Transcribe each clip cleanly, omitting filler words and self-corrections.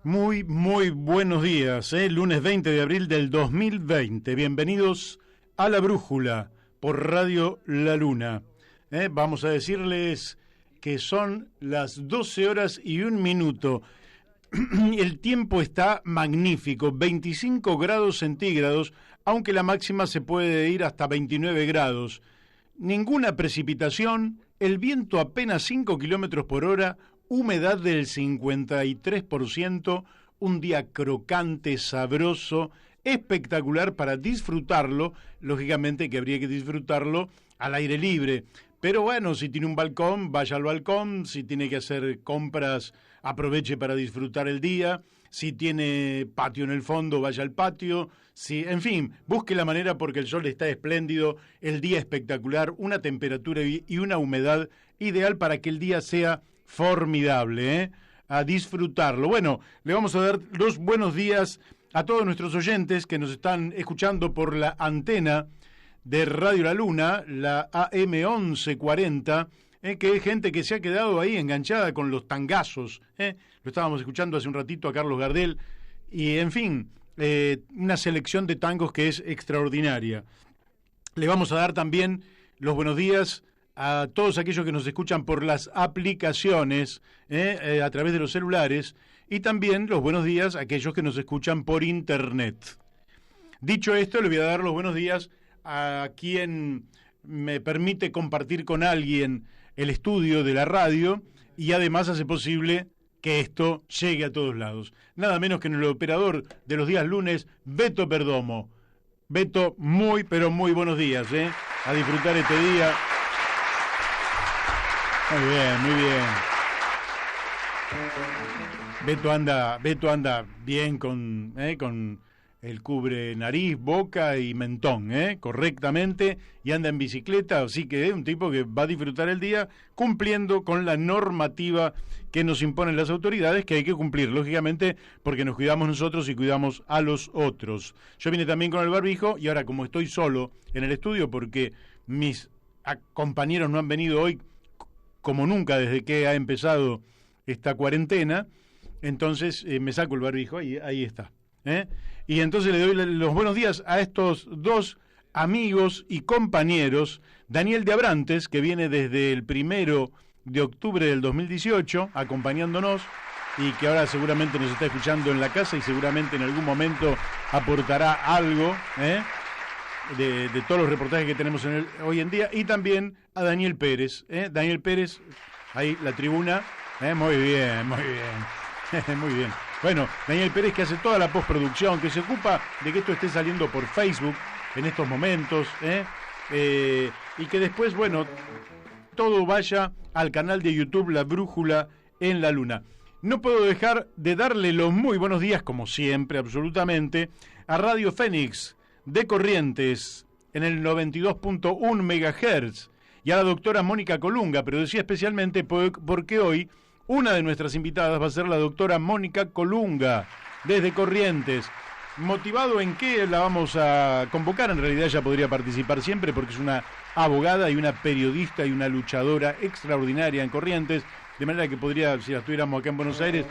Muy buenos días, lunes 20 de abril del 2020. Bienvenidos a La Brújula por Radio La Luna. Vamos a decirles que son las 12 horas y 1 minuto. El tiempo está magnífico, 25 grados centígrados, aunque la máxima se puede ir hasta 29 grados. Ninguna precipitación, el viento apenas 5 kilómetros por hora, humedad del 53%, un día crocante, sabroso, espectacular para disfrutarlo. Lógicamente que habría que disfrutarlo al aire libre. Pero bueno, si tiene un balcón, vaya al balcón. Si tiene que hacer compras, aproveche para disfrutar el día. Si tiene patio en el fondo, vaya al patio. En fin, busque la manera porque el sol está espléndido, el día espectacular, una temperatura y una humedad ideal para que el día sea formidable, a disfrutarlo. Bueno, le vamos a dar los buenos días a todos nuestros oyentes que nos están escuchando por la antena de Radio La Luna, la AM 1140, que es gente que se ha quedado ahí enganchada con los tangazos. Lo estábamos escuchando hace un ratito a Carlos Gardel, y en fin, una selección de tangos que es extraordinaria. Le vamos a dar también los buenos días a todos aquellos que nos escuchan por las aplicaciones, a través de los celulares, y también los buenos días a aquellos que nos escuchan por internet. Dicho esto, le voy a dar los buenos días a quien me permite compartir con alguien el estudio de la radio y además hace posible que esto llegue a todos lados. Nada menos que en el operador de los días lunes, Beto Perdomo. Beto, pero muy buenos días, a disfrutar este día. Muy bien. Beto anda bien con el cubre nariz, boca y mentón, correctamente, y anda en bicicleta, así que es un tipo que va a disfrutar el día cumpliendo con la normativa que nos imponen las autoridades, que hay que cumplir, lógicamente, porque nos cuidamos nosotros y cuidamos a los otros. Yo vine también con el barbijo, y ahora como estoy solo en el estudio, porque mis compañeros no han venido hoy, como nunca desde que ha empezado esta cuarentena, entonces me saco el barbijo y ahí está. Y entonces le doy los buenos días a estos dos amigos y compañeros. Daniel de Abrantes, que viene desde el 1 de octubre del 2018 acompañándonos y que ahora seguramente nos está escuchando en la casa y seguramente en algún momento aportará algo de todos los reportajes que tenemos hoy en día. Y también a Daniel Pérez. Daniel Pérez, ahí la tribuna. Muy bien. Muy bien. Bueno, Daniel Pérez, que hace toda la postproducción, que se ocupa de que esto esté saliendo por Facebook en estos momentos, y que después, bueno, todo vaya al canal de YouTube La Brújula en la Luna. No puedo dejar de darle los muy buenos días, como siempre, absolutamente, a Radio Fénix de Corrientes en el 92.1 MHz y a la doctora Mónica Colunga, pero decía especialmente porque hoy una de nuestras invitadas va a ser la doctora Mónica Colunga, desde Corrientes. ¿Motivado en qué la vamos a convocar? En realidad ella podría participar siempre porque es una abogada y una periodista y una luchadora extraordinaria en Corrientes, de manera que podría, si la estuviéramos acá en Buenos Aires,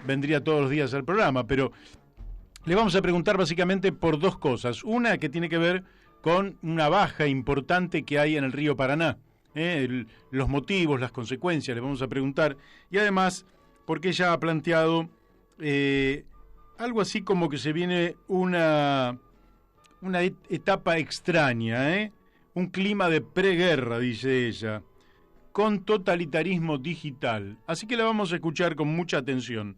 vendría todos los días al programa, pero le vamos a preguntar básicamente por dos cosas. Una que tiene que ver con una baja importante que hay en el río Paraná. Los motivos, las consecuencias, le vamos a preguntar, y además porque ella ha planteado algo así como que se viene una etapa extraña, un clima de preguerra, dice ella, con totalitarismo digital, así que la vamos a escuchar con mucha atención.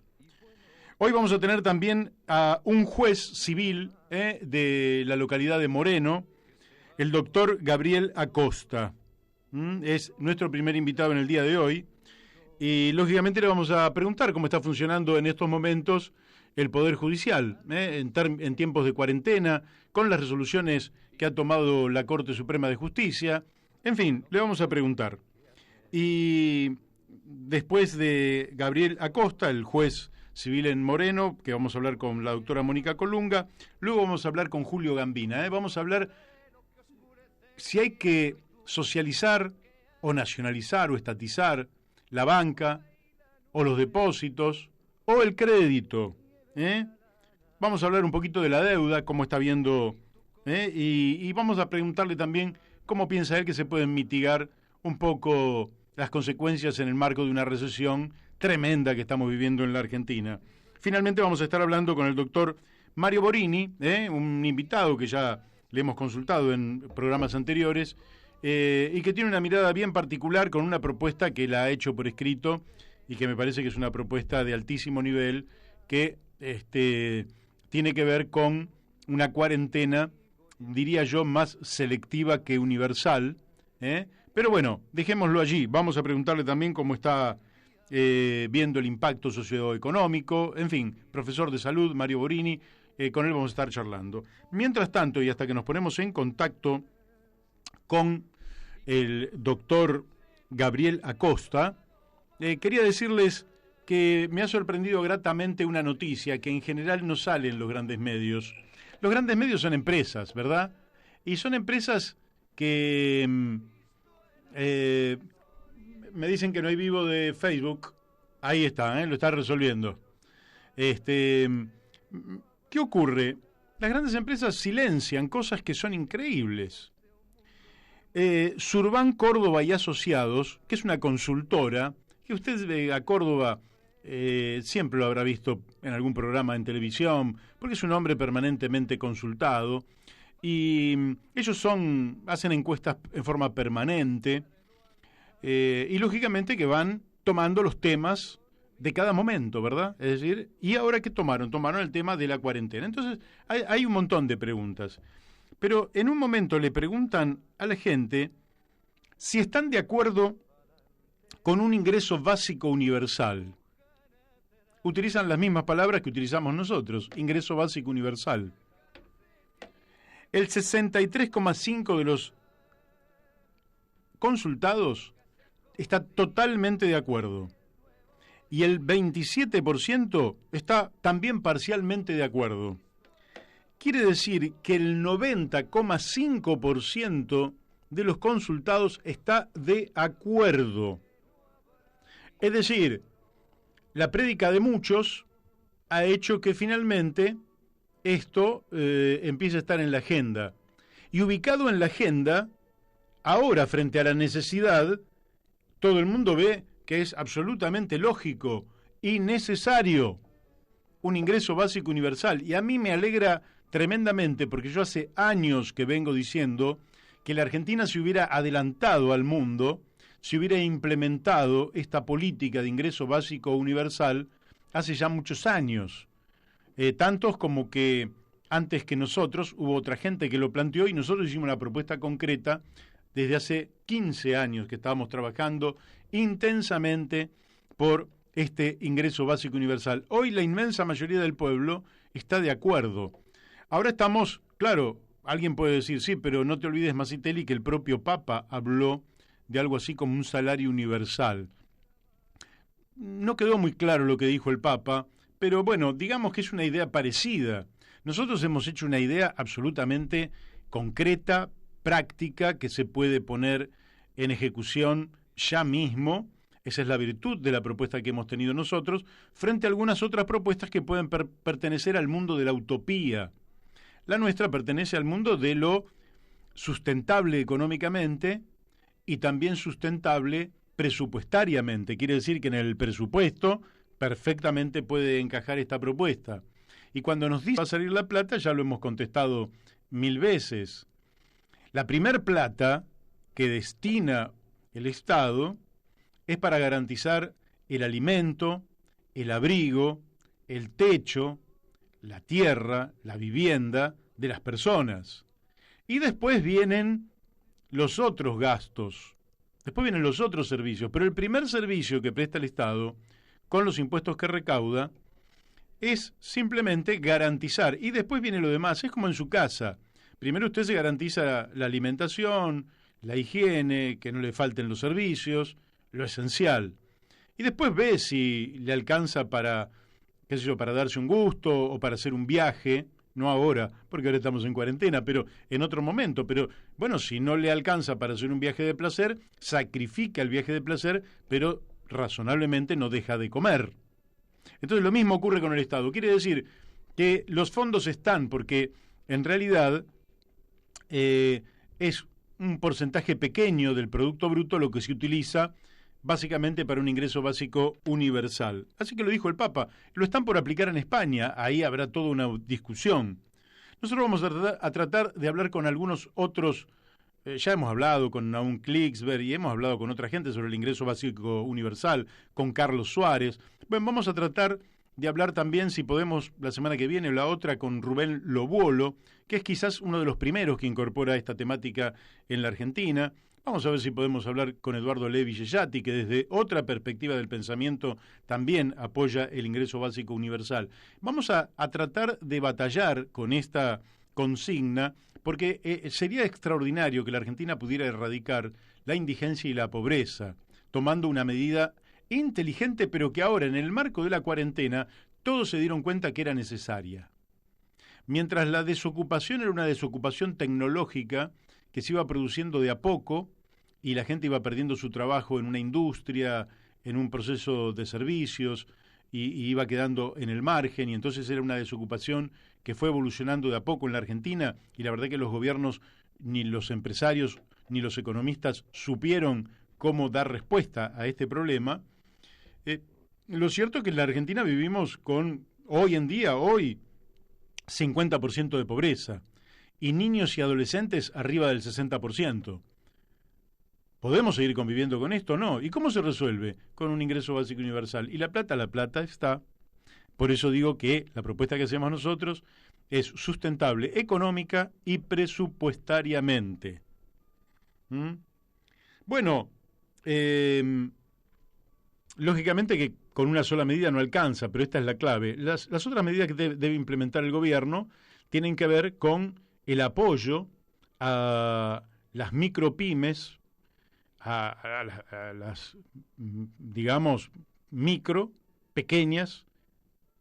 Hoy vamos a tener también a un juez civil de la localidad de Moreno, el doctor Gabriel Acosta. Es nuestro primer invitado en el día de hoy y lógicamente le vamos a preguntar cómo está funcionando en estos momentos el Poder Judicial, en tiempos de cuarentena, con las resoluciones que ha tomado la Corte Suprema de Justicia. En fin, le vamos a preguntar. Y después de Gabriel Acosta, el juez civil en Moreno, que vamos a hablar con la doctora Mónica Colunga, luego vamos a hablar con Julio Gambina, vamos a hablar si hay que socializar o nacionalizar o estatizar la banca o los depósitos o el crédito. Vamos a hablar un poquito de la deuda, cómo está viendo, y vamos a preguntarle también cómo piensa él que se pueden mitigar un poco las consecuencias en el marco de una recesión tremenda que estamos viviendo en la Argentina. Finalmente vamos a estar hablando con el doctor Mario Borini, un invitado que ya le hemos consultado en programas anteriores, y que tiene una mirada bien particular con una propuesta que la ha hecho por escrito y que me parece que es una propuesta de altísimo nivel que tiene que ver con una cuarentena, diría yo, más selectiva que universal, pero bueno, dejémoslo allí. Vamos a preguntarle también cómo está viendo el impacto socioeconómico. En fin, profesor de salud, Mario Borini, con él vamos a estar charlando. Mientras tanto, y hasta que nos ponemos en contacto con el doctor Gabriel Acosta, quería decirles que me ha sorprendido gratamente una noticia que en general no sale en los grandes medios. Los grandes medios son empresas, ¿verdad? Y son empresas que me dicen que no hay vivo de Facebook. Ahí está, lo está resolviendo. ¿Qué ocurre? Las grandes empresas silencian cosas que son increíbles. Surban Córdoba y Asociados, que es una consultora, que usted a Córdoba siempre lo habrá visto en algún programa en televisión, porque es un hombre permanentemente consultado, y ellos hacen encuestas en forma permanente, y lógicamente que van tomando los temas de cada momento, ¿verdad? Es decir, ¿y ahora qué tomaron? Tomaron el tema de la cuarentena. Entonces, hay un montón de preguntas. Pero en un momento le preguntan a la gente si están de acuerdo con un ingreso básico universal. Utilizan las mismas palabras que utilizamos nosotros, ingreso básico universal. El 63,5% de los consultados está totalmente de acuerdo. Y el 27% está también parcialmente de acuerdo. Quiere decir que el 90,5% de los consultados está de acuerdo. Es decir, la prédica de muchos ha hecho que finalmente esto empiece a estar en la agenda. Y ubicado en la agenda, ahora frente a la necesidad, todo el mundo ve que es absolutamente lógico y necesario un ingreso básico universal. Y a mí me alegra tremendamente, porque yo hace años que vengo diciendo que la Argentina se hubiera adelantado al mundo, se hubiera implementado esta política de ingreso básico universal hace ya muchos años. Tantos como que antes que nosotros hubo otra gente que lo planteó y nosotros hicimos una propuesta concreta desde hace 15 años que estábamos trabajando intensamente por este ingreso básico universal. Hoy la inmensa mayoría del pueblo está de acuerdo. Ahora estamos, claro, alguien puede decir, sí, pero no te olvides, Masitelli, que el propio Papa habló de algo así como un salario universal. No quedó muy claro lo que dijo el Papa, pero bueno, digamos que es una idea parecida. Nosotros hemos hecho una idea absolutamente concreta, práctica, que se puede poner en ejecución ya mismo. Esa es la virtud de la propuesta que hemos tenido nosotros, frente a algunas otras propuestas que pueden pertenecer al mundo de la utopía. La nuestra pertenece al mundo de lo sustentable económicamente y también sustentable presupuestariamente. Quiere decir que en el presupuesto perfectamente puede encajar esta propuesta. Y cuando nos dice va a salir la plata, ya lo hemos contestado 1000 veces. La primer plata que destina el Estado es para garantizar el alimento, el abrigo, el techo, la tierra, la vivienda de las personas. Y después vienen los otros gastos, después vienen los otros servicios, pero el primer servicio que presta el Estado con los impuestos que recauda es simplemente garantizar, y después viene lo demás, es como en su casa. Primero usted se garantiza la alimentación, la higiene, que no le falten los servicios, lo esencial. Y después ve si le alcanza para, qué sé yo, para darse un gusto o para hacer un viaje, no ahora, porque ahora estamos en cuarentena, pero en otro momento. Pero bueno, si no le alcanza para hacer un viaje de placer, sacrifica el viaje de placer, pero razonablemente no deja de comer. Entonces lo mismo ocurre con el Estado. Quiere decir que los fondos están, porque en realidad es un porcentaje pequeño del Producto Bruto lo que se utiliza básicamente para un ingreso básico universal. Así que lo dijo el Papa. Lo están por aplicar en España, ahí habrá toda una discusión. Nosotros vamos a tratar de hablar con algunos otros. Ya hemos hablado con Naum Klicksberg y hemos hablado con otra gente sobre el ingreso básico universal, con Carlos Suárez. Bueno, vamos a tratar de hablar también, si podemos, la semana que viene o la otra, con Rubén Lobuolo, que es quizás uno de los primeros que incorpora esta temática en la Argentina. Vamos a ver si podemos hablar con Eduardo Levi Yeyati, que desde otra perspectiva del pensamiento también apoya el ingreso básico universal. Vamos a tratar de batallar con esta consigna, porque sería extraordinario que la Argentina pudiera erradicar la indigencia y la pobreza, tomando una medida inteligente, pero que ahora, en el marco de la cuarentena, todos se dieron cuenta que era necesaria. Mientras la desocupación era una desocupación tecnológica que se iba produciendo de a poco y la gente iba perdiendo su trabajo en una industria, en un proceso de servicios y iba quedando en el margen, y entonces era una desocupación que fue evolucionando de a poco en la Argentina, y la verdad que los gobiernos, ni los empresarios, ni los economistas supieron cómo dar respuesta a este problema. Lo cierto es que en la Argentina vivimos con, hoy, 50% de pobreza, y niños y adolescentes arriba del 60%. ¿Podemos seguir conviviendo con esto? No. ¿Y cómo se resuelve? Con un ingreso básico universal. Y la plata está. Por eso digo que la propuesta que hacemos nosotros es sustentable económica y presupuestariamente. Bueno, lógicamente que con una sola medida no alcanza, pero esta es la clave. Las otras medidas que debe implementar el gobierno tienen que ver con el apoyo a las micropymes, a las, digamos, micro, pequeñas,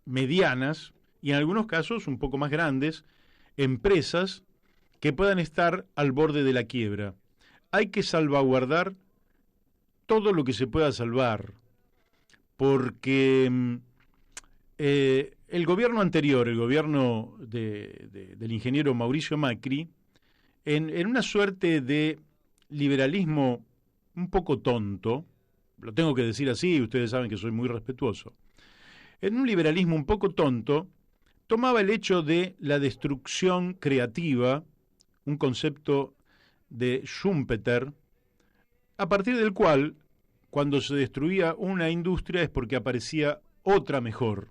medianas y en algunos casos un poco más grandes, empresas que puedan estar al borde de la quiebra. Hay que salvaguardar todo lo que se pueda salvar, porque el gobierno anterior, el gobierno del ingeniero Mauricio Macri, en una suerte de liberalismo un poco tonto, lo tengo que decir así, ustedes saben que soy muy respetuoso, en un liberalismo un poco tonto, tomaba el hecho de la destrucción creativa, un concepto de Schumpeter, a partir del cual, cuando se destruía una industria es porque aparecía otra mejor.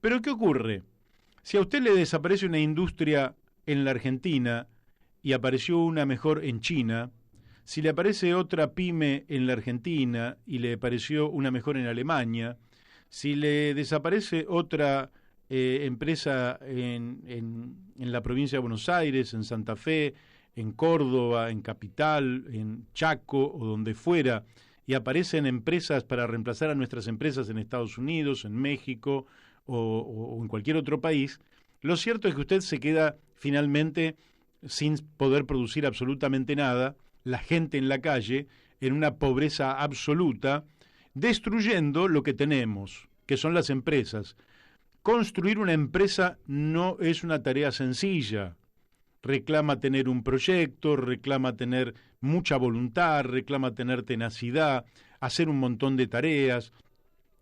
Pero ¿qué ocurre? Si a usted le desaparece una industria en la Argentina y apareció una mejor en China, si le aparece otra pyme en la Argentina y le apareció una mejor en Alemania, si le desaparece otra empresa en la provincia de Buenos Aires, en Santa Fe, en Córdoba, en Capital, en Chaco o donde fuera, y aparecen empresas para reemplazar a nuestras empresas en Estados Unidos, en México o en cualquier otro país, lo cierto es que usted se queda finalmente sin poder producir absolutamente nada, la gente en la calle, en una pobreza absoluta, destruyendo lo que tenemos, que son las empresas. Construir una empresa no es una tarea sencilla. Reclama tener un proyecto, reclama tener mucha voluntad, reclama tener tenacidad, hacer un montón de tareas,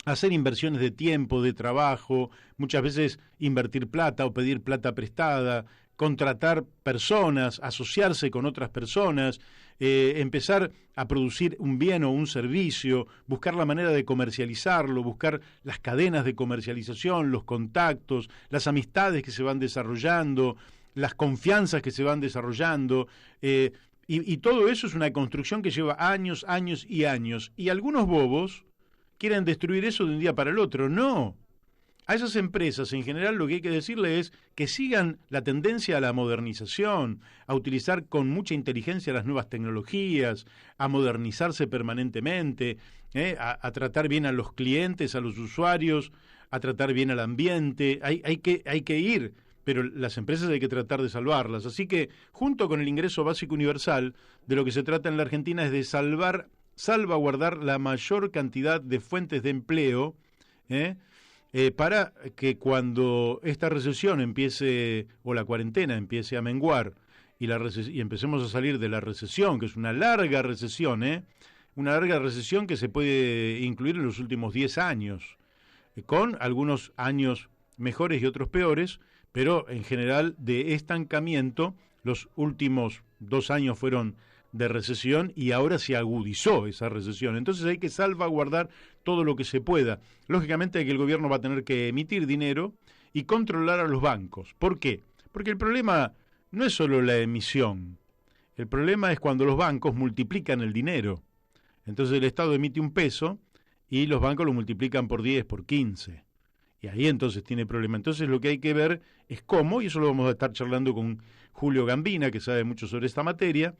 hacer inversiones de tiempo, de trabajo, muchas veces invertir plata o pedir plata prestada, contratar personas, asociarse con otras personas, empezar a producir un bien o un servicio, buscar la manera de comercializarlo, buscar las cadenas de comercialización, los contactos, las amistades que se van desarrollando, las confianzas que se van desarrollando, y todo eso es una construcción que lleva años, años y años, y algunos bobos quieren destruir eso de un día para el otro. No. A esas empresas en general lo que hay que decirle es que sigan la tendencia a la modernización, a utilizar con mucha inteligencia las nuevas tecnologías, a modernizarse permanentemente, a tratar bien a los clientes, a los usuarios, a tratar bien al ambiente. Hay que ir, pero las empresas hay que tratar de salvarlas. Así que, junto con el ingreso básico universal, de lo que se trata en la Argentina es de salvaguardar la mayor cantidad de fuentes de empleo, para que cuando esta recesión empiece, o la cuarentena empiece a menguar, y empecemos a salir de la recesión, que es una larga recesión, una larga recesión que se puede incluir en los últimos 10 años, con algunos años mejores y otros peores, pero en general de estancamiento. Los últimos 2 años fueron de recesión y ahora se agudizó esa recesión. Entonces hay que salvaguardar todo lo que se pueda. Lógicamente que el gobierno va a tener que emitir dinero y controlar a los bancos. ¿Por qué? Porque el problema no es solo la emisión. El problema es cuando los bancos multiplican el dinero. Entonces el Estado emite un peso y los bancos lo multiplican por 10, por 15. Y ahí entonces tiene problema. Entonces lo que hay que ver es cómo, y eso lo vamos a estar charlando con Julio Gambina, que sabe mucho sobre esta materia.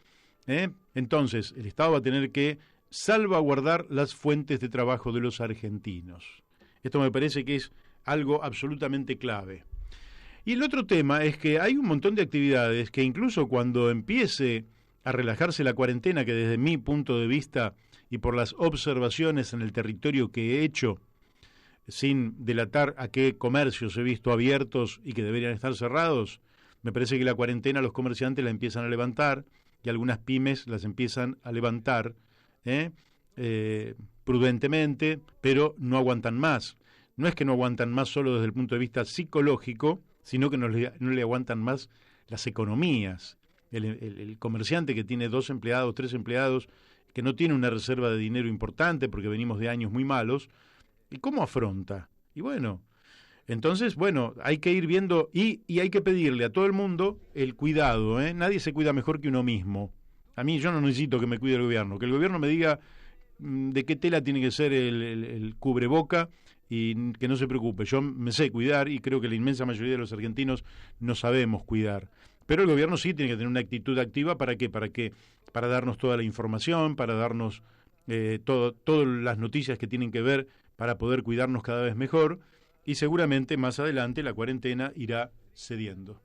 Entonces el Estado va a tener que salvaguardar las fuentes de trabajo de los argentinos. Esto me parece que es algo absolutamente clave. Y el otro tema es que hay un montón de actividades que incluso cuando empiece a relajarse la cuarentena, que desde mi punto de vista y por las observaciones en el territorio que he hecho, sin delatar a qué comercios he visto abiertos y que deberían estar cerrados, me parece que la cuarentena los comerciantes la empiezan a levantar y algunas pymes las empiezan a levantar ¿eh? Prudentemente, pero no aguantan más. No es que no aguantan más solo desde el punto de vista psicológico, sino que no le aguantan más las economías. El comerciante que tiene 2 empleados, 3 empleados, que no tiene una reserva de dinero importante porque venimos de años muy malos, ¿y cómo afronta? Y bueno, entonces, bueno, hay que ir viendo y hay que pedirle a todo el mundo el cuidado, ¿eh? Nadie se cuida mejor que uno mismo. A mí yo no necesito que me cuide el gobierno, que el gobierno me diga de qué tela tiene que ser el cubreboca y que no se preocupe. Yo me sé cuidar y creo que la inmensa mayoría de los argentinos no sabemos cuidar. Pero el gobierno sí tiene que tener una actitud activa. ¿Para qué? Para darnos toda la información, para darnos todas las noticias que tienen que ver para poder cuidarnos cada vez mejor, y seguramente más adelante la cuarentena irá cediendo.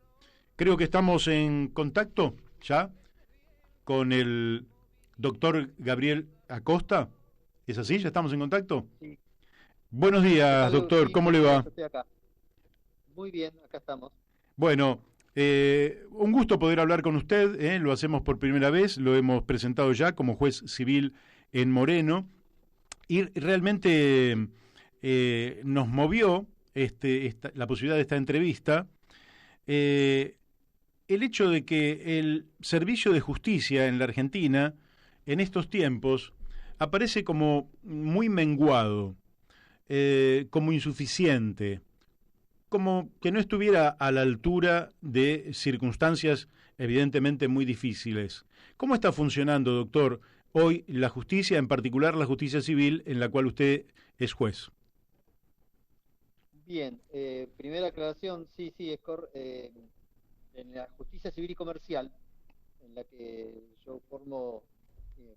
Creo que estamos en contacto ya con el doctor Gabriel Acosta. ¿Es así? ¿Ya estamos en contacto? Sí. Buenos ¿Qué días, tal? doctor. Sí, ¿Cómo le buenos días, va? estoy acá. Muy bien, acá estamos. Bueno, un gusto poder hablar con usted. Lo hacemos por primera vez. Lo hemos presentado ya como juez civil en Moreno. Y realmente nos movió la posibilidad de esta entrevista eh, el hecho de que el servicio de justicia en la Argentina en estos tiempos aparece como muy menguado, como insuficiente, como que no estuviera a la altura de circunstancias evidentemente muy difíciles. ¿Cómo está funcionando, doctor, hoy la justicia, en particular la justicia civil, en la cual usted es juez? Bien, primera aclaración, sí, sí, en la justicia civil y comercial, en la que yo formo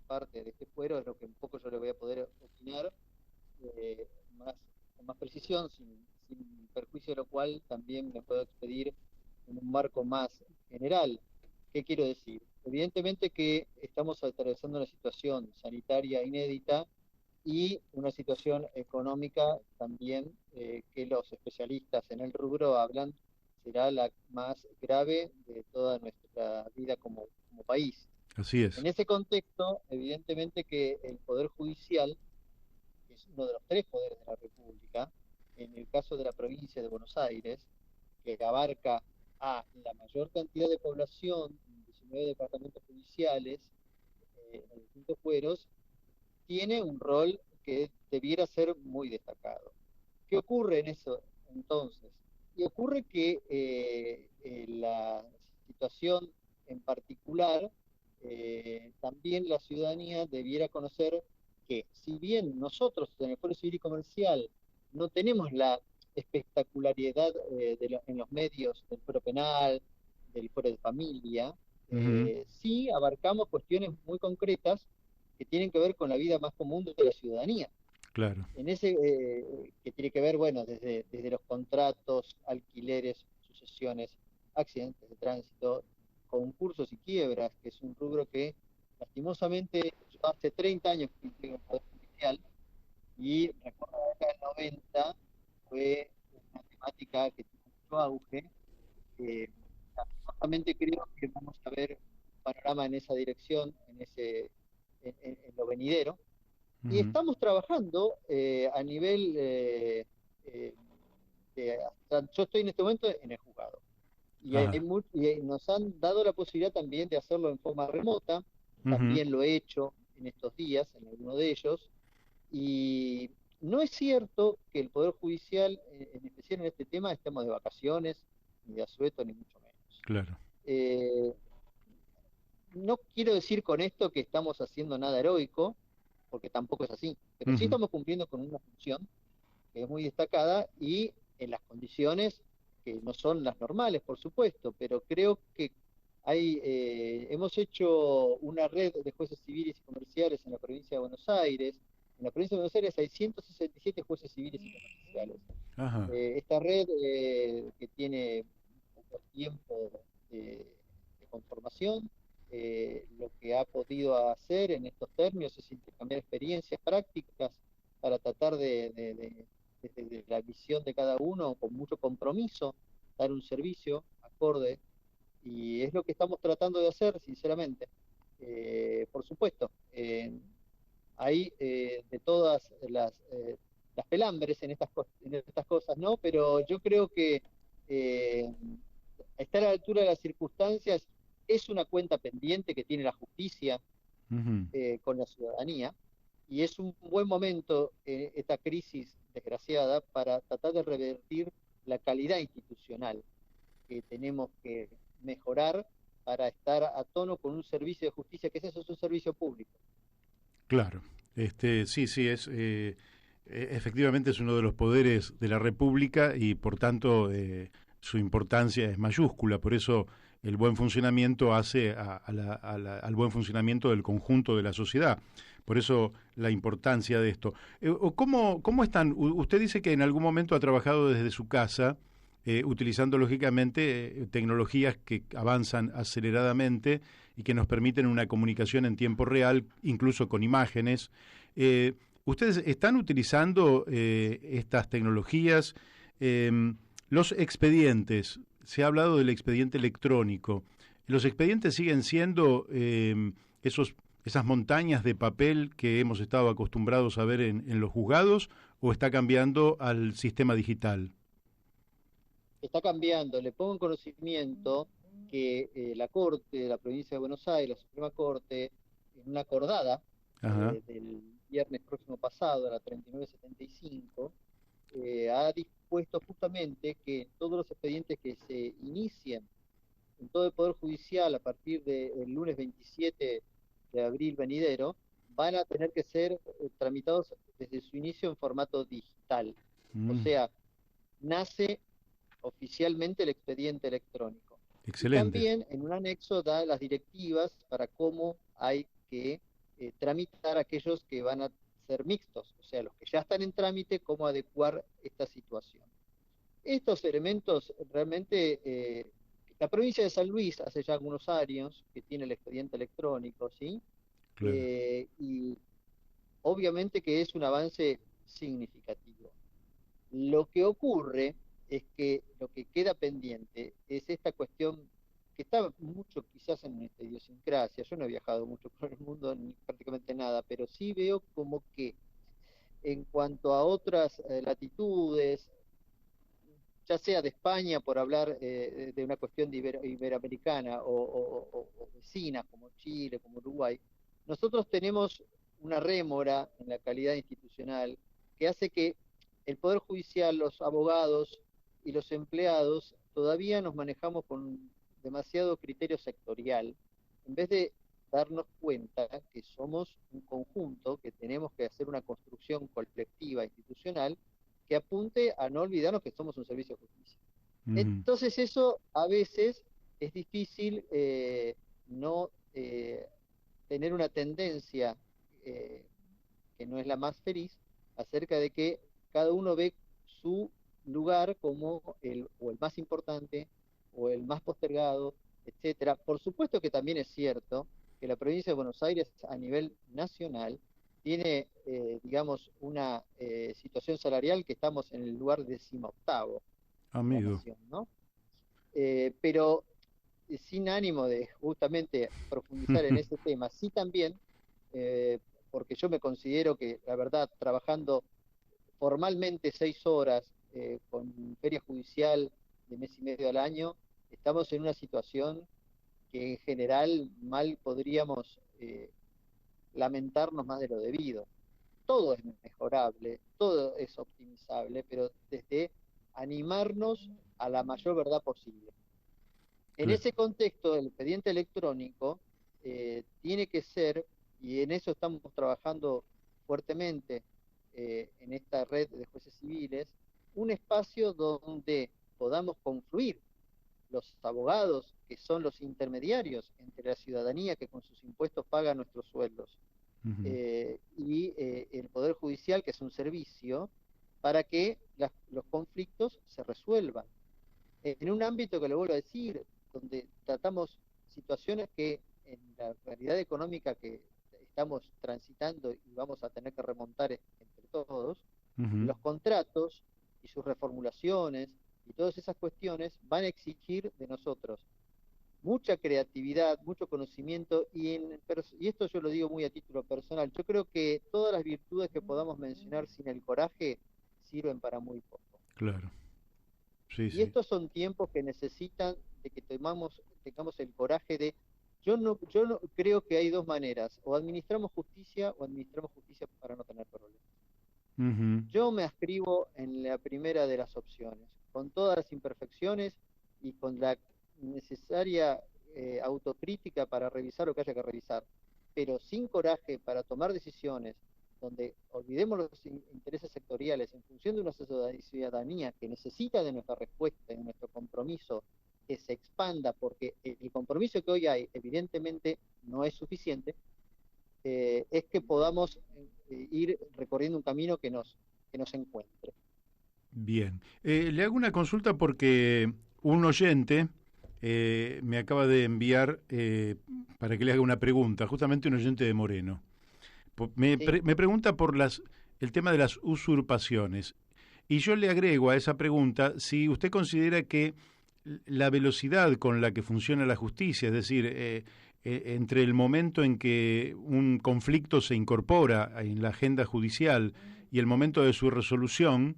parte de este fuero, es lo que un poco yo le voy a poder opinar eh, más, con más precisión, sin perjuicio de lo cual también me puedo expedir en un marco más general. ¿Qué quiero decir? Evidentemente que estamos atravesando una situación sanitaria inédita y una situación económica también que los especialistas en el rubro hablan será la más grave de toda nuestra vida como país. Así es. En ese contexto, evidentemente que el Poder Judicial, que es uno de los 3 poderes de la República, en el caso de la provincia de Buenos Aires, que abarca a la mayor cantidad de población, 19 departamentos judiciales, en distintos fueros, tiene un rol que debiera ser muy destacado. ¿Qué ocurre en eso entonces? Y ocurre que la situación en particular, también la ciudadanía debiera conocer que si bien nosotros en el Foro Civil y Comercial no tenemos la espectacularidad en los medios del Foro Penal, del Foro de Familia, Ujú. sí abarcamos cuestiones muy concretas que tienen que ver con la vida más común de la ciudadanía. Claro. En ese, que tiene que ver, bueno, desde los contratos, alquileres, sucesiones, accidentes de tránsito, concursos y quiebras, que es un rubro que lastimosamente yo hace 30 años que integro el Poder Judicial y recuerdo la década del 90 fue una temática que tuvo mucho auge. Eh, Justamente creo que vamos a ver un panorama en esa dirección, en lo venidero. Y Ujú. estamos trabajando a nivel, eh, yo estoy en este momento en el juzgado Ajá. y nos han dado la posibilidad también de hacerlo en forma remota. Ujú. También lo he hecho en estos días, en alguno de ellos, y no es cierto que el Poder Judicial, en especial en este tema, estemos de vacaciones, ni de asueto, ni mucho menos. Claro. Eh, no quiero decir con esto que estamos haciendo nada heroico, porque tampoco es así, pero sí Ujú. estamos cumpliendo con una función que es muy destacada y en las condiciones que no son las normales, por supuesto, pero creo que hemos hecho una red de jueces civiles y comerciales en la provincia de Buenos Aires. En la provincia de Buenos Aires hay 167 jueces civiles y comerciales. Ajá. Esta red, que tiene poco tiempo de conformación, lo que ha podido hacer en estos términos es intercambiar experiencias prácticas para tratar de la visión de cada uno, con mucho compromiso, dar un servicio acorde, y es lo que estamos tratando de hacer, sinceramente. Por supuesto, hay de todas las pelambres en estas cosas, ¿no? Pero yo creo que eh, estar a la altura de las circunstancias es una cuenta pendiente que tiene la justicia Ujú. con la ciudadanía, y es un buen momento, esta crisis desgraciada, para tratar de revertir la calidad institucional que tenemos que mejorar para estar a tono con un servicio de justicia, que es eso, es un servicio público. Claro. Sí, sí, efectivamente es uno de los poderes de la República y por tanto su importancia es mayúscula. Por eso el buen funcionamiento hace al buen funcionamiento del conjunto de la sociedad. Por eso la importancia de esto. ¿Cómo están? Usted dice que en algún momento ha trabajado desde su casa, utilizando lógicamente tecnologías que avanzan aceleradamente y que nos permiten una comunicación en tiempo real, incluso con imágenes. Eh, ¿Ustedes están utilizando estas tecnologías? Los expedientes, se ha hablado del expediente electrónico. ¿Los expedientes siguen siendo esas montañas de papel que hemos estado acostumbrados a ver en los juzgados o está cambiando al sistema digital? Está cambiando. Le pongo en conocimiento que la Corte de la provincia de Buenos Aires, la Suprema Corte, en una acordada Ajá. del viernes próximo pasado, a la 3975, ha dispuesto justamente que todos los expedientes que se inicien en todo el Poder Judicial a partir del lunes 27 de abril venidero van a tener que ser tramitados desde su inicio en formato digital. O Mm, sea, nace oficialmente el expediente electrónico. Y excelente. también en un anexo da las directivas para cómo hay que tramitar aquellos que van a ser mixtos, o sea, los que ya están en trámite, cómo adecuar esta situación. Estos elementos realmente, la provincia de San Luis hace ya algunos años que tiene el expediente electrónico, ¿sí? Claro. Y obviamente que es un avance significativo. Lo que ocurre es que lo que queda pendiente es esta cuestión que está mucho quizás en nuestra idiosincrasia. Yo no he viajado mucho por el mundo, ni prácticamente nada, pero sí veo como que en cuanto a otras latitudes, ya sea de España, por hablar de una cuestión iberoamericana, o vecinas como Chile, como Uruguay, nosotros tenemos una rémora en la calidad institucional que hace que el Poder Judicial, los abogados y los empleados todavía nos manejamos con demasiado criterio sectorial, en vez de darnos cuenta que somos un conjunto, que tenemos que hacer una construcción colectiva institucional que apunte a no olvidarnos que somos un servicio de justicia. Ujú. Entonces eso a veces es difícil, no tener una tendencia eh, que no es la más feliz, acerca de que cada uno ve su lugar como o el más importante o el más postergado, etcétera. Por supuesto que también es cierto que la provincia de Buenos Aires a nivel nacional tiene, digamos, una situación salarial que estamos en el lugar 18º de la amigo. nación, ¿no? Pero sin ánimo de justamente profundizar en ese tema, sí también, eh, porque yo me considero que, la verdad, trabajando formalmente 6 horas con feria judicial de mes y medio al año, estamos en una situación que en general mal podríamos lamentarnos más de lo debido. Todo es mejorable, todo es optimizable, pero desde animarnos a la mayor verdad posible. En Claro. ese contexto, el expediente electrónico tiene que ser, y en eso estamos trabajando fuertemente en esta red de jueces civiles, un espacio donde podamos confluir los abogados, que son los intermediarios entre la ciudadanía que con sus impuestos paga nuestros sueldos, Ujú. y el Poder Judicial, que es un servicio, para que los conflictos se resuelvan en un ámbito que le vuelvo a decir, donde tratamos situaciones que en la realidad económica que estamos transitando y vamos a tener que remontar entre todos, Ujú. los contratos y sus reformulaciones y todas esas cuestiones van a exigir de nosotros mucha creatividad, mucho conocimiento y esto yo lo digo muy a título personal, yo creo que todas las virtudes que podamos mencionar sin el coraje sirven para muy poco. Claro. Sí, Y sí. estos son tiempos que necesitan de que tengamos el coraje de, yo no creo que hay dos maneras, o administramos justicia para no tener problemas. Ujú. Yo me ascribo en la primera de las opciones, con todas las imperfecciones y con la necesaria autocrítica para revisar lo que haya que revisar, pero sin coraje para tomar decisiones donde olvidemos los intereses sectoriales en función de una ciudadanía que necesita de nuestra respuesta y de nuestro compromiso que se expanda, porque el compromiso que hoy hay evidentemente no es suficiente, es que podamos ir recorriendo un camino que nos encuentre. Bien. Le hago una consulta porque un oyente me acaba de enviar para que le haga una pregunta, justamente un oyente de Moreno. ¿Sí? Me pregunta por el tema de las usurpaciones. Y yo le agrego a esa pregunta si usted considera que la velocidad con la que funciona la justicia, es decir, entre el momento en que un conflicto se incorpora en la agenda judicial y el momento de su resolución,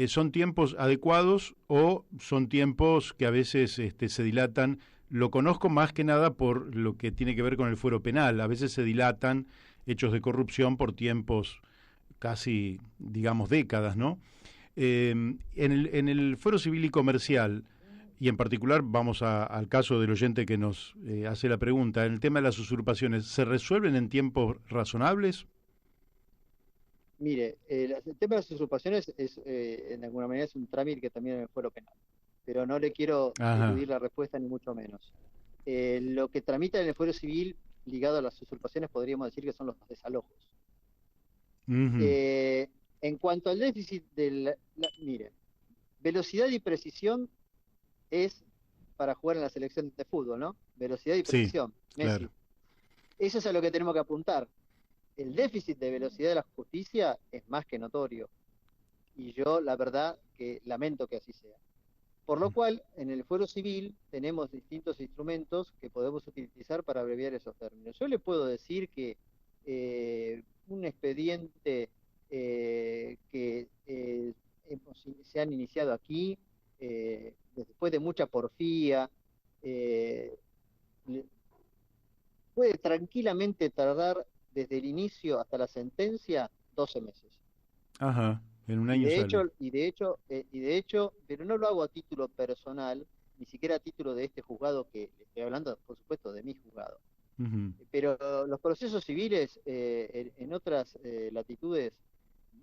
¿son tiempos adecuados o son tiempos que a veces se dilatan? Lo conozco más que nada por lo que tiene que ver con el fuero penal. A veces se dilatan hechos de corrupción por tiempos casi, digamos, décadas, ¿no? En el fuero civil y comercial, y en particular vamos al caso del oyente que nos hace la pregunta, en el tema de las usurpaciones, ¿se resuelven en tiempos razonables? Mire, el tema de las usurpaciones es, en alguna manera, es un trámite que también en el fuero penal, pero no le quiero Ajá. eludir la respuesta ni mucho menos. Lo que tramita en el fuero civil ligado a las usurpaciones podríamos decir que son los desalojos. Ujú. Eh, en cuanto al déficit mire, velocidad y precisión es para jugar en la selección de fútbol, ¿no? Velocidad y Sí, precisión, claro. Messi. Eso es a lo que tenemos que apuntar. El déficit de velocidad de la justicia es más que notorio. Y yo, la verdad, que lamento que así sea. Por lo cual, en el fuero civil tenemos distintos instrumentos que podemos utilizar para abreviar esos términos. Yo le puedo decir que un expediente que se han iniciado aquí, después de mucha porfía, eh, puede tranquilamente tardar desde el inicio hasta la sentencia 12 meses. Ajá, en un Y año de sale. hecho, pero no lo hago a título personal, ni siquiera a título de este juzgado que le estoy hablando, por supuesto, de mi juzgado. Ujú. Pero los procesos civiles en otras latitudes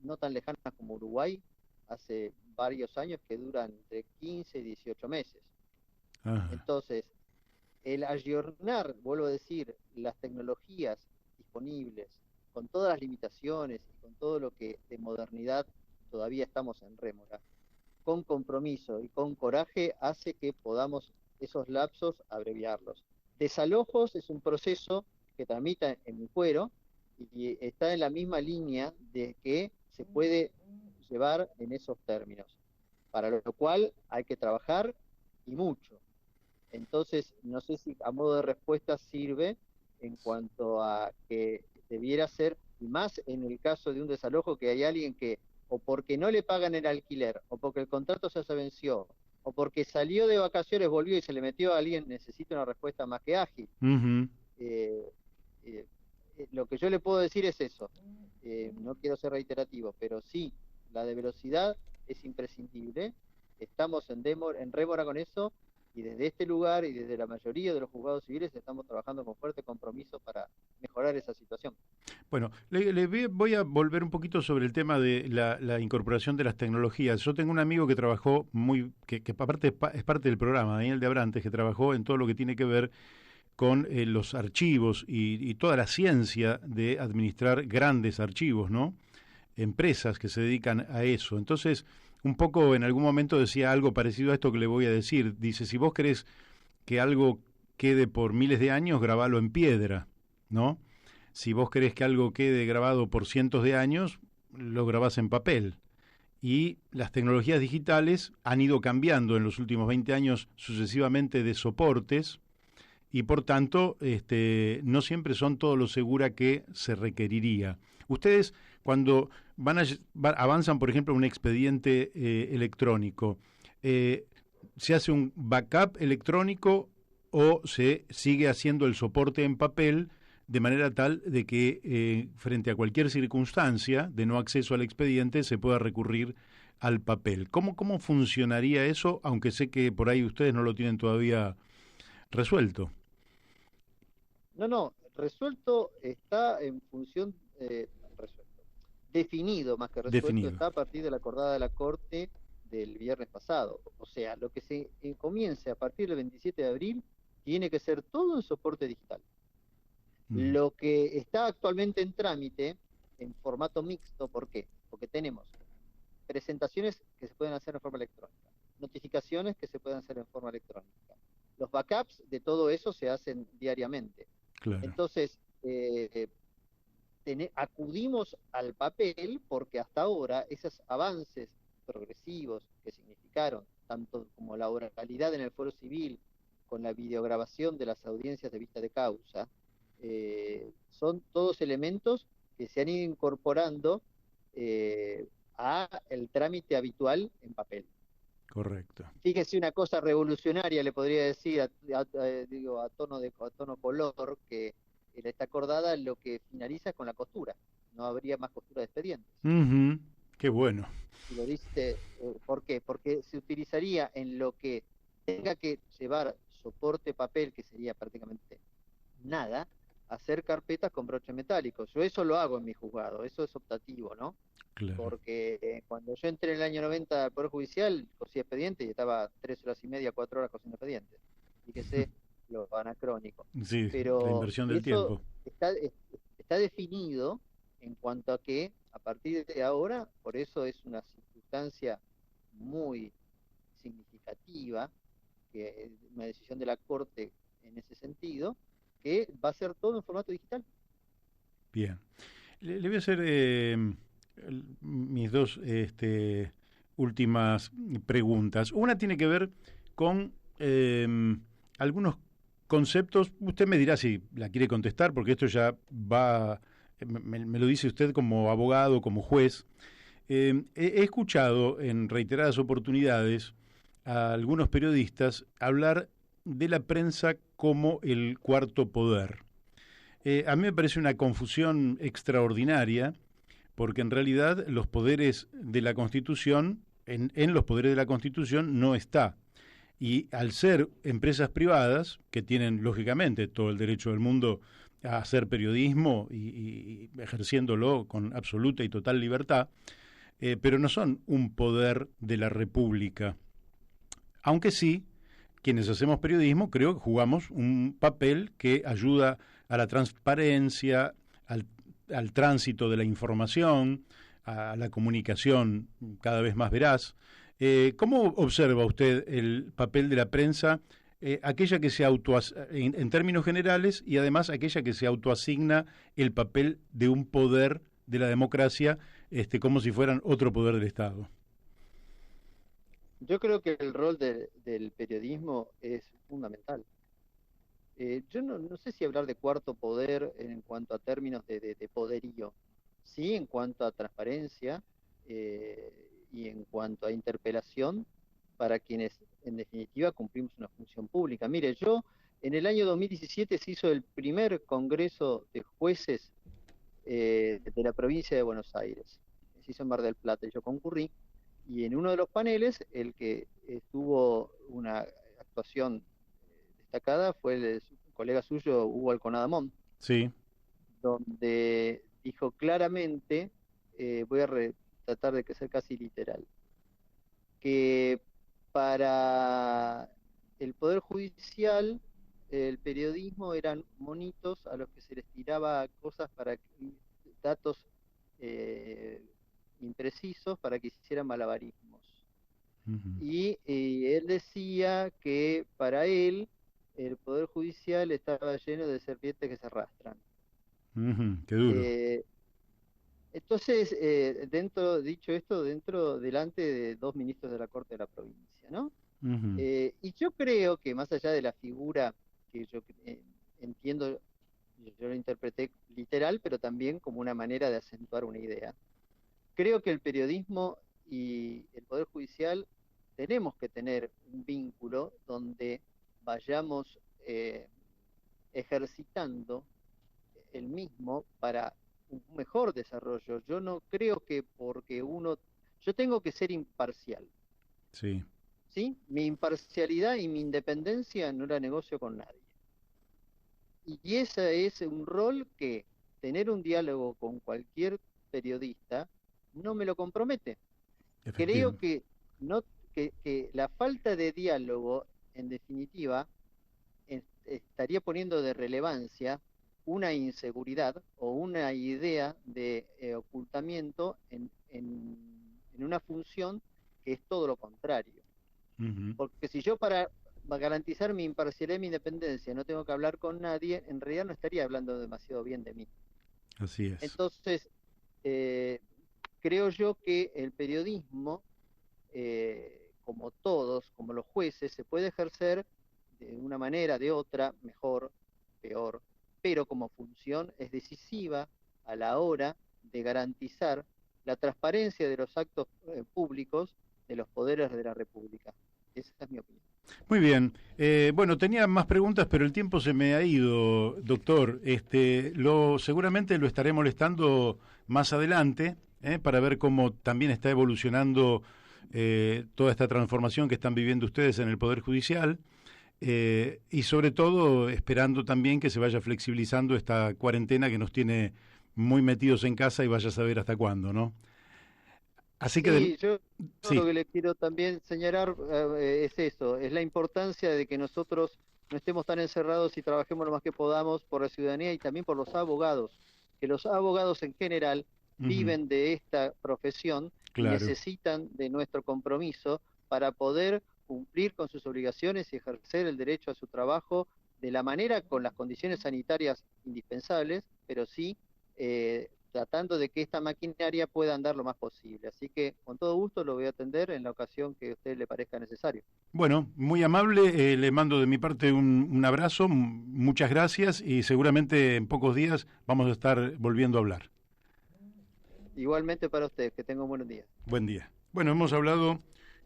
no tan lejanas como Uruguay, hace varios años que duran entre 15 y 18 meses. Ajá. Entonces, el ayornar, vuelvo a decir, las tecnologías disponibles, con todas las limitaciones y con todo lo que de modernidad todavía estamos en rémora, con compromiso y con coraje hace que podamos esos lapsos abreviarlos. Desalojos es un proceso que tramita en mi fuero, y está en la misma línea de que se puede llevar en esos términos, para lo cual hay que trabajar y mucho. Entonces, no sé si a modo de respuesta sirve en cuanto a que debiera ser, y más en el caso de un desalojo, que hay alguien que, o porque no le pagan el alquiler, o porque el contrato ya se venció, o porque salió de vacaciones, volvió y se le metió a alguien, necesita una respuesta más que ágil. Ujú. Eh, eh, lo que yo le puedo decir es eso. No quiero ser reiterativo, pero sí, la de velocidad es imprescindible. Estamos en rémora con eso, y desde este lugar y desde la mayoría de los juzgados civiles estamos trabajando con fuerte compromiso para mejorar esa situación. Bueno, voy a volver un poquito sobre el tema de la incorporación de las tecnologías. Yo tengo un amigo que trabajó que aparte es parte del programa, Daniel de Abrantes, que trabajó en todo lo que tiene que ver con los archivos y toda la ciencia de administrar grandes archivos, ¿no? Empresas que se dedican a eso. Entonces, un poco en algún momento decía algo parecido a esto que le voy a decir. Dice, si vos querés que algo quede por miles de años, grabalo en piedra, ¿no? Si vos querés que algo quede grabado por cientos de años, lo grabás en papel. Y las tecnologías digitales han ido cambiando en los últimos 20 años sucesivamente de soportes y por tanto no siempre son todo lo segura que se requeriría. Ustedes cuando avanzan, por ejemplo, un expediente electrónico, ¿se hace un backup electrónico o se sigue haciendo el soporte en papel de manera tal de que frente a cualquier circunstancia de no acceso al expediente se pueda recurrir al papel? ¿Cómo funcionaría eso, aunque sé que por ahí ustedes no lo tienen todavía resuelto? No, resuelto está en función, resuelto, definido más que resuelto, Definido. está a partir de la acordada de la Corte del viernes pasado. O sea, lo que se comience a partir del 27 de abril tiene que ser todo en soporte digital. Mm. Lo que está actualmente en trámite en formato mixto, ¿por qué? Porque tenemos presentaciones que se pueden hacer en forma electrónica, notificaciones que se pueden hacer en forma electrónica. Los backups de todo eso se hacen diariamente. Claro. Entonces, acudimos al papel porque hasta ahora esos avances progresivos que significaron, tanto como la oralidad en el fuero civil, con la videograbación de las audiencias de vista de causa, son todos elementos que se han ido incorporando a el trámite habitual en papel. Correcto. Fíjese una cosa revolucionaria, le podría decir, digo, a tono color, que está acordada lo que finaliza con la costura. No habría más costura de expedientes. Ujú. Qué bueno. Y lo dice, ¿por qué? Porque se utilizaría en lo que tenga que llevar soporte papel, que sería prácticamente nada, hacer carpetas con broche metálico. Yo eso lo hago en mi juzgado, eso es optativo, ¿no? Claro. Porque cuando yo entré en el año 90 al Poder Judicial, cosía expedientes y estaba 3 horas y media, 4 horas cosiendo expedientes. Fíjese lo anacrónico. Sí, la Pero inversión del eso tiempo. está definido en cuanto a que a partir de ahora, por eso es una circunstancia muy significativa, que es una decisión de la Corte en ese sentido, que va a ser todo en formato digital. Bien. Le voy a hacer mis dos últimas preguntas. Una tiene que ver con algunos conceptos. Usted me dirá si la quiere contestar, porque esto ya va, me lo dice usted como abogado, como juez. He escuchado en reiteradas oportunidades a algunos periodistas hablar de la prensa como el cuarto poder. A mí me parece una confusión extraordinaria, porque en realidad los poderes de la Constitución, en los poderes de la Constitución no está. Y al ser empresas privadas, que tienen lógicamente todo el derecho del mundo a hacer periodismo y ejerciéndolo con absoluta y total libertad, pero no son un poder de la República. Aunque sí, quienes hacemos periodismo creo que jugamos un papel que ayuda a la transparencia, al tránsito de la información, a la comunicación cada vez más veraz. ¿Cómo observa usted el papel de la prensa aquella que se en términos generales, y además aquella que se autoasigna el papel de un poder de la democracia, como si fueran otro poder del Estado. Yo creo que el rol del periodismo es fundamental. Yo no sé si hablar de cuarto poder en cuanto a términos de poderío, sí en cuanto a transparencia y en cuanto a interpelación para quienes en definitiva cumplimos una función pública. Mire, en el año 2017 se hizo el primer Congreso de Jueces de la provincia de Buenos Aires. Se hizo en Mar del Plata y yo concurrí. Y en uno de los paneles, el que tuvo una actuación destacada fue el colega suyo, Hugo Alconadamón, Sí. donde dijo claramente, voy a tratar de ser casi literal, que para el Poder Judicial el periodismo eran monitos a los que se les tiraba cosas datos imprecisos para que hicieran malabarismos. Uh-huh. Y él decía que para él el Poder Judicial estaba lleno de serpientes que se arrastran. Uh-huh. Qué duro. Entonces, dicho esto, delante de dos ministros de la Corte de la provincia, ¿no? Uh-huh. Y yo creo que más allá de la figura que yo entiendo, yo lo interpreté literal, pero también como una manera de acentuar una idea. Creo que el periodismo y el Poder Judicial tenemos que tener un vínculo donde vayamos ejercitando el mismo para un mejor desarrollo. Yo no creo que yo tengo que ser imparcial. Sí. ¿Sí? Mi imparcialidad y mi independencia no la negocio con nadie. Y ese es un rol que tener un diálogo con cualquier periodista no me lo compromete. Creo que la falta de diálogo, en definitiva, estaría poniendo de relevancia una inseguridad o una idea de ocultamiento en una función que es todo lo contrario. Uh-huh. Porque si yo para garantizar mi imparcialidad y mi independencia no tengo que hablar con nadie, en realidad no estaría hablando demasiado bien de mí. Así es. Entonces, creo yo que el periodismo, como todos, como los jueces, se puede ejercer de una manera, de otra, mejor, peor, pero como función es decisiva a la hora de garantizar la transparencia de los actos públicos de los poderes de la República. Esa es mi opinión. Muy bien. Bueno, tenía más preguntas, pero el tiempo se me ha ido, doctor. Seguramente lo estaré molestando más adelante, para ver cómo también está evolucionando toda esta transformación que están viviendo ustedes en el Poder Judicial, y sobre todo esperando también que se vaya flexibilizando esta cuarentena que nos tiene muy metidos en casa y vaya a saber hasta cuándo, ¿no? Así que... Yo Sí. lo que le quiero también señalar es eso, es la importancia de que nosotros no estemos tan encerrados y trabajemos lo más que podamos por la ciudadanía y también por los abogados, que los abogados en general Uh-huh. viven de esta profesión y Claro. necesitan de nuestro compromiso para poder cumplir con sus obligaciones y ejercer el derecho a su trabajo de la manera con las condiciones sanitarias indispensables, pero sí tratando de que esta maquinaria pueda andar lo más posible. Así que con todo gusto lo voy a atender en la ocasión que a usted le parezca necesario. Bueno, muy amable, le mando de mi parte un abrazo, muchas gracias y seguramente en pocos días vamos a estar volviendo a hablar. Igualmente para usted, que tenga un buen día. Buen día. Bueno, hemos hablado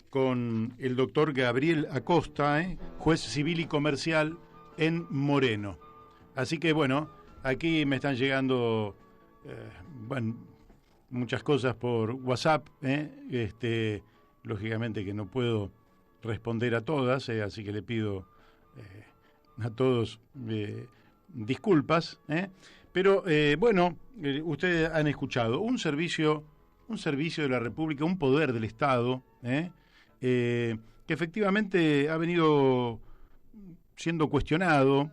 con el doctor Gabriel Acosta, juez civil y comercial en Moreno. Así que bueno, aquí me están llegando muchas cosas por WhatsApp, lógicamente que no puedo responder a todas, así que le pido a todos disculpas, pero bueno, ustedes han escuchado un servicio de la República, un poder del Estado, que efectivamente ha venido siendo cuestionado,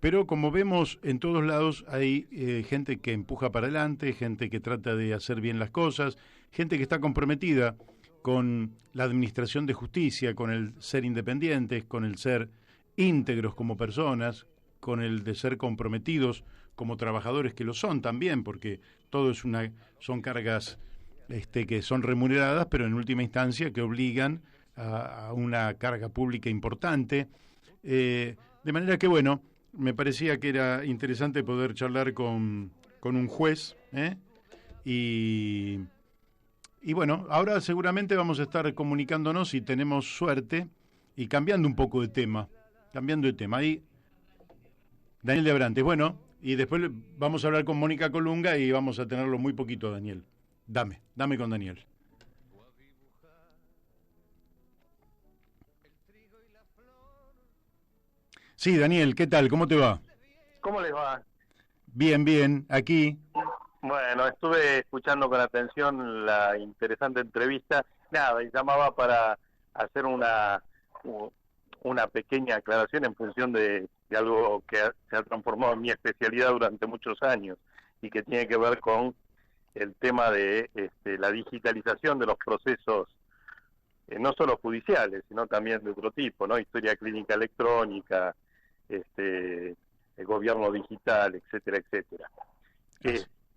pero como vemos en todos lados hay gente que empuja para adelante, gente que trata de hacer bien las cosas, gente que está comprometida con la administración de justicia, con el ser independientes, con el ser íntegros como personas, con el de ser comprometidos como trabajadores que lo son también, porque todo es son cargas que son remuneradas, pero en última instancia que obligan a una carga pública importante. De manera que, bueno, me parecía que era interesante poder charlar con un juez, y bueno, ahora seguramente vamos a estar comunicándonos si tenemos suerte y cambiando un poco de tema, Ahí, Daniel de Abrantes, bueno, y después vamos a hablar con Mónica Colunga y vamos a tenerlo muy poquito, Daniel. Dame con Daniel. Sí, Daniel, ¿qué tal? ¿Cómo te va? ¿Cómo les va? Bien, aquí. Bueno, estuve escuchando con atención la interesante entrevista. Nada, y llamaba para hacer una pequeña aclaración en función de algo que se ha transformado en mi especialidad durante muchos años y que tiene que ver con el tema de la digitalización de los procesos, no solo judiciales, sino también de otro tipo, ¿no? Historia clínica electrónica, el gobierno digital, etcétera, etcétera.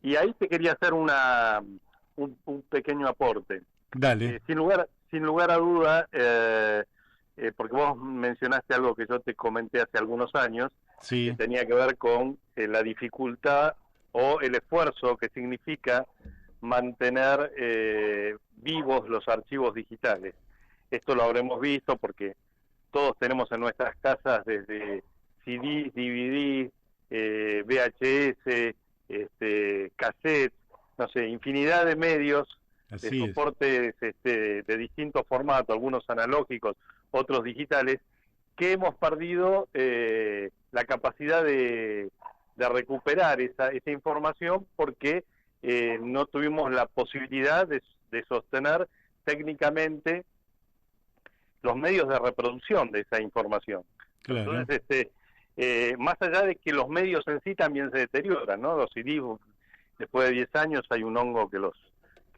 Y ahí te quería hacer un pequeño aporte. Dale. Sin lugar a duda, porque vos mencionaste algo que yo te comenté hace algunos años, sí, que tenía que ver con la dificultad o el esfuerzo que significa mantener vivos los archivos digitales. Esto lo habremos visto porque todos tenemos en nuestras casas desde CDs, DVDs, VHS, cassettes, no sé, infinidad de medios, así de soportes de distintos formatos, algunos analógicos, otros digitales, que hemos perdido la capacidad de recuperar esa información porque no tuvimos la posibilidad de sostener técnicamente los medios de reproducción de esa información. Claro. Entonces, más allá de que los medios en sí también se deterioran, ¿no? Los CDs, después de 10 años hay un hongo que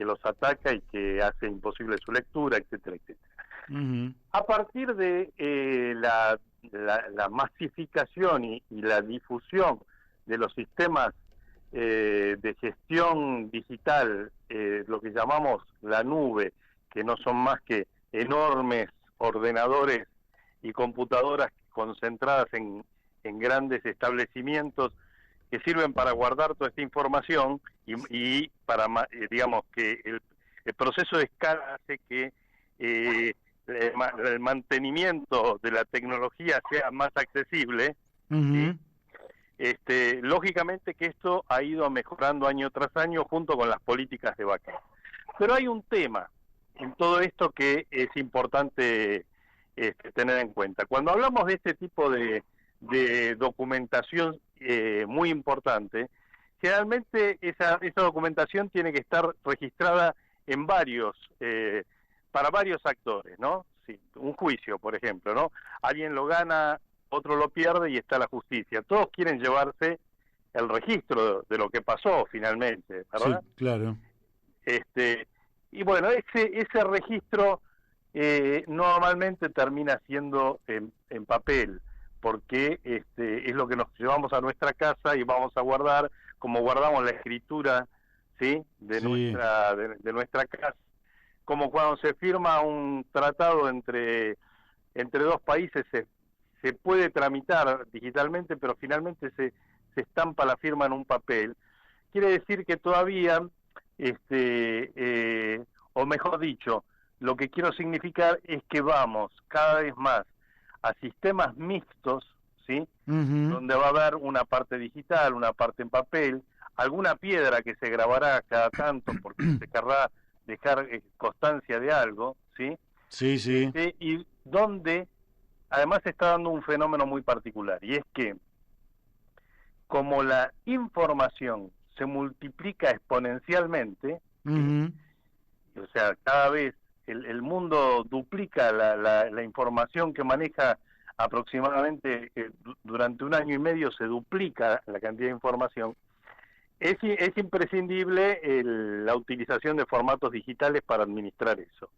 los ataca y que hace imposible su lectura, etcétera, etcétera. Uh-huh. A partir de la masificación y la difusión de los sistemas de gestión digital, lo que llamamos la nube, que no son más que enormes ordenadores y computadoras concentradas en grandes establecimientos que sirven para guardar toda esta información y para, digamos, que el proceso de escala hace que el mantenimiento de la tecnología sea más accesible. Uh-huh. Lógicamente que esto ha ido mejorando año tras año junto con las políticas de backup. Pero hay un tema en todo esto que es importante tener en cuenta. Cuando hablamos de este tipo de documentación muy importante, generalmente esa documentación tiene que estar registrada en para varios actores, ¿no? Sí, un juicio, por ejemplo, ¿no? Alguien lo gana, otro lo pierde y está la justicia. Todos quieren llevarse el registro de lo que pasó finalmente, ¿verdad? Sí, claro. Y bueno, ese registro normalmente termina siendo en papel, porque es lo que nos llevamos a nuestra casa y vamos a guardar, como guardamos la escritura, ¿sí? de nuestra casa, como cuando se firma un tratado entre dos países, se puede tramitar digitalmente, pero finalmente se estampa la firma en un papel. Quiere decir que todavía, o mejor dicho, lo que quiero significar es que vamos cada vez más a sistemas mixtos, ¿sí? Uh-huh. Donde va a haber una parte digital, una parte en papel, alguna piedra que se grabará cada tanto porque se querrá dejar constancia de algo, ¿sí? Sí, sí. Y donde además se está dando un fenómeno muy particular, y es que como la información se multiplica exponencialmente, Uh-huh. ¿sí? O sea, cada vez el mundo duplica la información que maneja aproximadamente durante un año y medio, se duplica la cantidad de información. Es imprescindible la utilización de formatos digitales para administrar eso.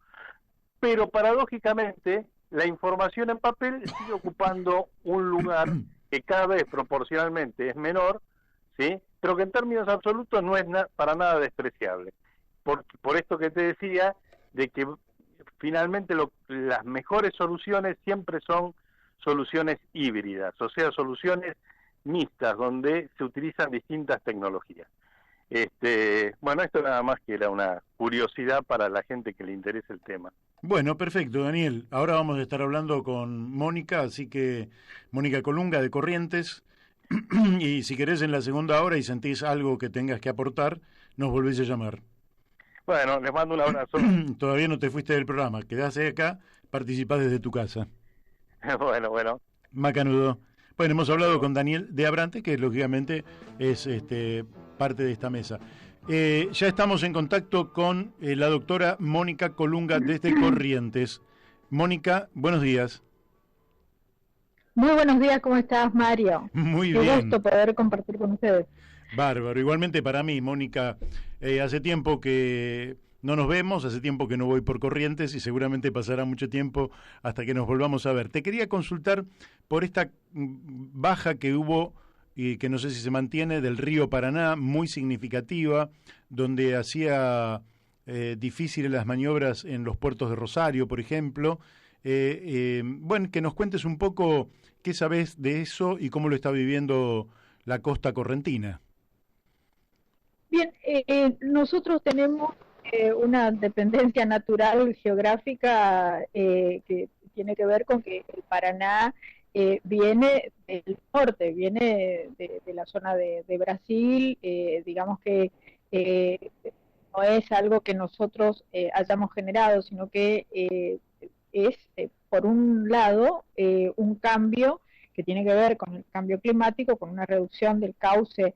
Pero paradójicamente, la información en papel sigue ocupando un lugar que cada vez proporcionalmente es menor, ¿sí? Pero que en términos absolutos no es para nada despreciable. Por esto que te decía, de que finalmente las mejores soluciones siempre son soluciones híbridas, o sea, soluciones mixtas, donde se utilizan distintas tecnologías. Bueno, esto nada más que era una curiosidad para la gente que le interese el tema. Bueno, perfecto, Daniel. Ahora vamos a estar hablando con Mónica, así que Mónica Colunga de Corrientes. Y si querés en la segunda hora y sentís algo que tengas que aportar, nos volvés a llamar. Bueno, les mando un abrazo. Todavía no te fuiste del programa, quedás acá, participás desde tu casa. Bueno. Macanudo. Bueno, hemos hablado con Daniel de Abrante, que lógicamente es parte de esta mesa. Ya estamos en contacto con la doctora Mónica Colunga desde Corrientes. Mónica, buenos días. Muy buenos días, ¿cómo estás, Mario? Muy Qué bien. Qué gusto poder compartir con ustedes. Bárbaro. Igualmente para mí, Mónica, hace tiempo que no nos vemos, hace tiempo que no voy por Corrientes y seguramente pasará mucho tiempo hasta que nos volvamos a ver. Te quería consultar por esta baja que hubo y que no sé si se mantiene del río Paraná, muy significativa, donde hacía difíciles las maniobras en los puertos de Rosario, por ejemplo. Bueno, que nos cuentes un poco qué sabés de eso y cómo lo está viviendo la costa correntina. Bien, nosotros tenemos una dependencia natural geográfica que tiene que ver con que el Paraná viene del norte, viene de la zona de Brasil, digamos que no es algo que nosotros hayamos generado, sino que es, por un lado, un cambio que tiene que ver con el cambio climático, con una reducción del cauce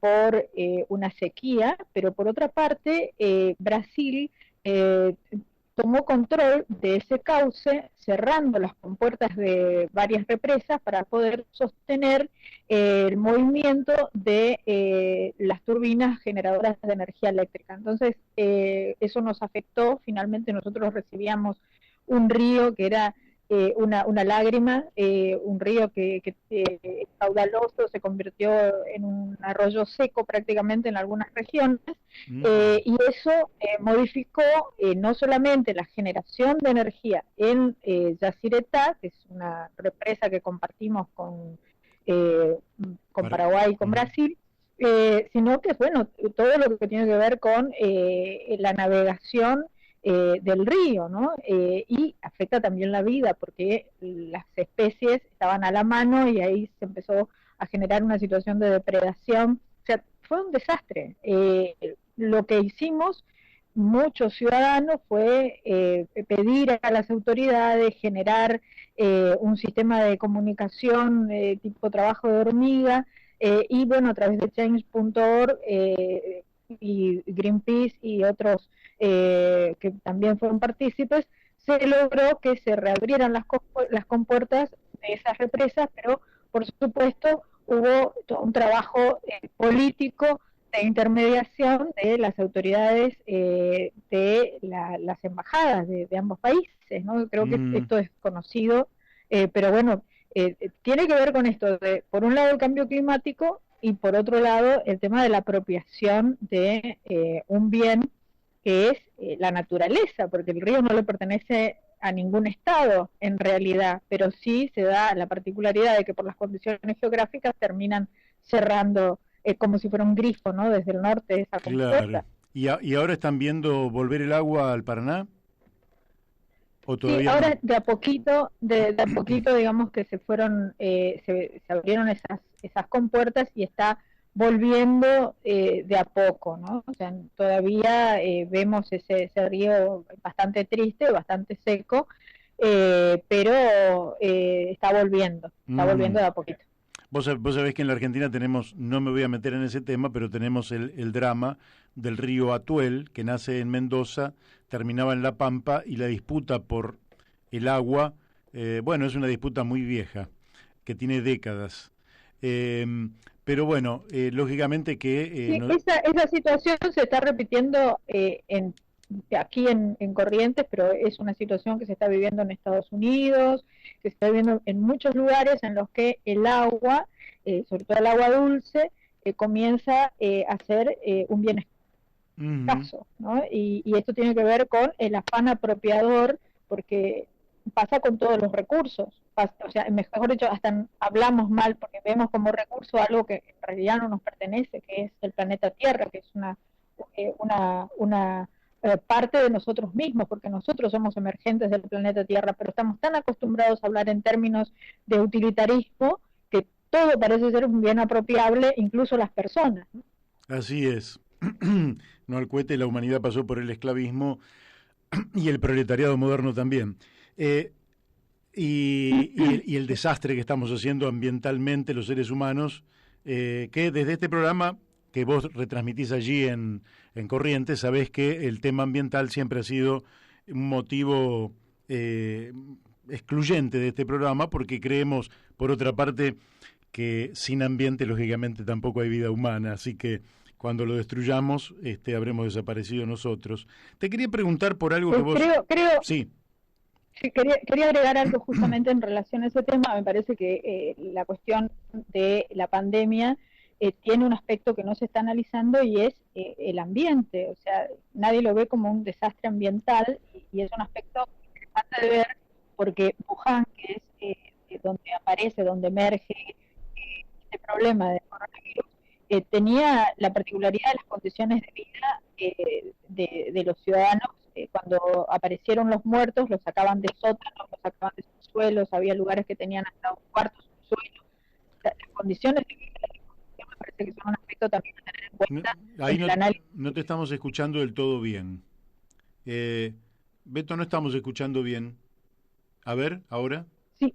por una sequía, pero por otra parte, Brasil tomó control de ese cauce, cerrando las compuertas de varias represas para poder sostener el movimiento de las turbinas generadoras de energía eléctrica. Entonces, eso nos afectó. Finalmente nosotros recibíamos un río que era una lágrima, un río que caudaloso se convirtió en un arroyo seco prácticamente en algunas regiones, y eso modificó no solamente la generación de energía en Yacyretá, que es una represa que compartimos con Paraguay y con Brasil, sino que, bueno, todo lo que tiene que ver con la navegación del río, ¿no? Y afecta también la vida, porque las especies estaban a la mano y ahí se empezó a generar una situación de depredación. O sea, fue un desastre. Lo que hicimos muchos ciudadanos fue pedir a las autoridades, generar un sistema de comunicación tipo trabajo de hormiga, y bueno, a través de change.org y Greenpeace y otros que también fueron partícipes, se logró que se reabrieran las compuertas de esas represas, pero por supuesto hubo todo un trabajo político de intermediación de las autoridades de las embajadas de ambos países, ¿no? Creo que esto es conocido, pero bueno, tiene que ver con esto de, por un lado, el cambio climático y por otro lado, el tema de la apropiación de un bien que es la naturaleza, porque el río no le pertenece a ningún estado en realidad, pero sí se da la particularidad de que por las condiciones geográficas terminan cerrando como si fuera un grifo, ¿no? Desde el norte de esa compuerta. Claro. ¿Y ahora están viendo volver el agua al Paraná? ¿O todavía sí, ahora no? de a poquito, digamos que se fueron, se abrieron esas compuertas y está volviendo de a poco, ¿no? O sea, todavía vemos ese río bastante triste, bastante seco, pero está volviendo de a poquito. Vos sabés que en la Argentina tenemos, no me voy a meter en ese tema, pero tenemos el drama del río Atuel, que nace en Mendoza, terminaba en La Pampa, y la disputa por el agua, bueno, es una disputa muy vieja, que tiene décadas. Pero bueno, lógicamente que... sí, esa situación se está repitiendo en aquí en Corrientes, pero es una situación que se está viviendo en Estados Unidos, que se está viviendo en muchos lugares en los que el agua, sobre todo el agua dulce, comienza a ser un bien escaso, ¿no? Y esto tiene que ver con el afán apropiador, porque pasa con todos los recursos. O sea, mejor dicho, hasta hablamos mal porque vemos como recurso algo que en realidad no nos pertenece, que es el planeta Tierra, que es una parte de nosotros mismos, porque nosotros somos emergentes del planeta Tierra, pero estamos tan acostumbrados a hablar en términos de utilitarismo que todo parece ser un bien apropiable, incluso las personas, ¿no? Así es. No al cohete, la humanidad pasó por el esclavismo y el proletariado moderno también. Y el desastre que estamos haciendo ambientalmente los seres humanos, que desde este programa que vos retransmitís allí en Corrientes, sabés que el tema ambiental siempre ha sido un motivo excluyente de este programa, porque creemos, por otra parte, que sin ambiente, lógicamente, tampoco hay vida humana, así que cuando lo destruyamos, habremos desaparecido nosotros. Te quería preguntar por algo que vos... Sí. Sí, quería agregar algo justamente en relación a ese tema. Me parece que la cuestión de la pandemia tiene un aspecto que no se está analizando y es el ambiente. O sea, nadie lo ve como un desastre ambiental y es un aspecto interesante de ver porque Wuhan, que es donde aparece, donde emerge este problema del coronavirus, tenía la particularidad de las condiciones de vida de los ciudadanos. Cuando aparecieron los muertos, los sacaban de sótanos, los sacaban de subsuelos, había lugares que tenían hasta un cuarto subsuelo. Las condiciones de vida me parece que son un aspecto también a tener en cuenta. Ahí no te estamos escuchando del todo bien. Beto, no estamos escuchando bien. A ver, ahora. Sí,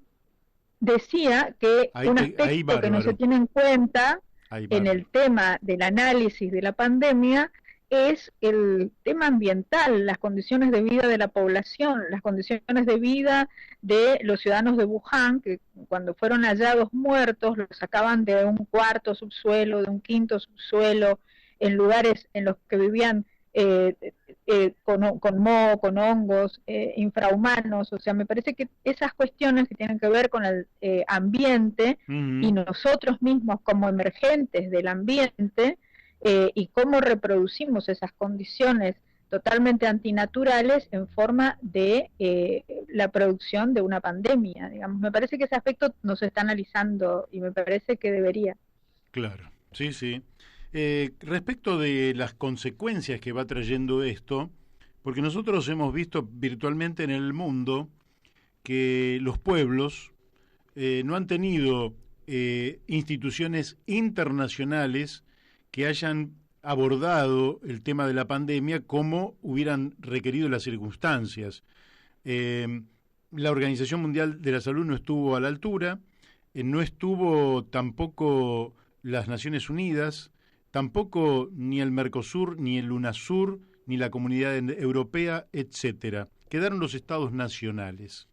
decía que un aspecto que no se tiene en cuenta en el tema del análisis de la pandemia es el tema ambiental, las condiciones de vida de la población, las condiciones de vida de los ciudadanos de Wuhan, que cuando fueron hallados muertos los sacaban de un cuarto subsuelo, de un quinto subsuelo, en lugares en los que vivían con moho, con hongos, infrahumanos. O sea, me parece que esas cuestiones que tienen que ver con el ambiente y nosotros mismos como emergentes del ambiente, y cómo reproducimos esas condiciones totalmente antinaturales en forma de la producción de una pandemia, digamos. Me parece que ese aspecto no se está analizando y me parece que debería. Claro, sí, sí. Respecto de las consecuencias que va trayendo esto, porque nosotros hemos visto virtualmente en el mundo que los pueblos no han tenido instituciones internacionales que hayan abordado el tema de la pandemia como hubieran requerido las circunstancias. La Organización Mundial de la Salud no estuvo a la altura, no estuvo tampoco las Naciones Unidas, tampoco ni el Mercosur, ni el UNASUR, ni la Comunidad Europea, etcétera. Quedaron los estados nacionales.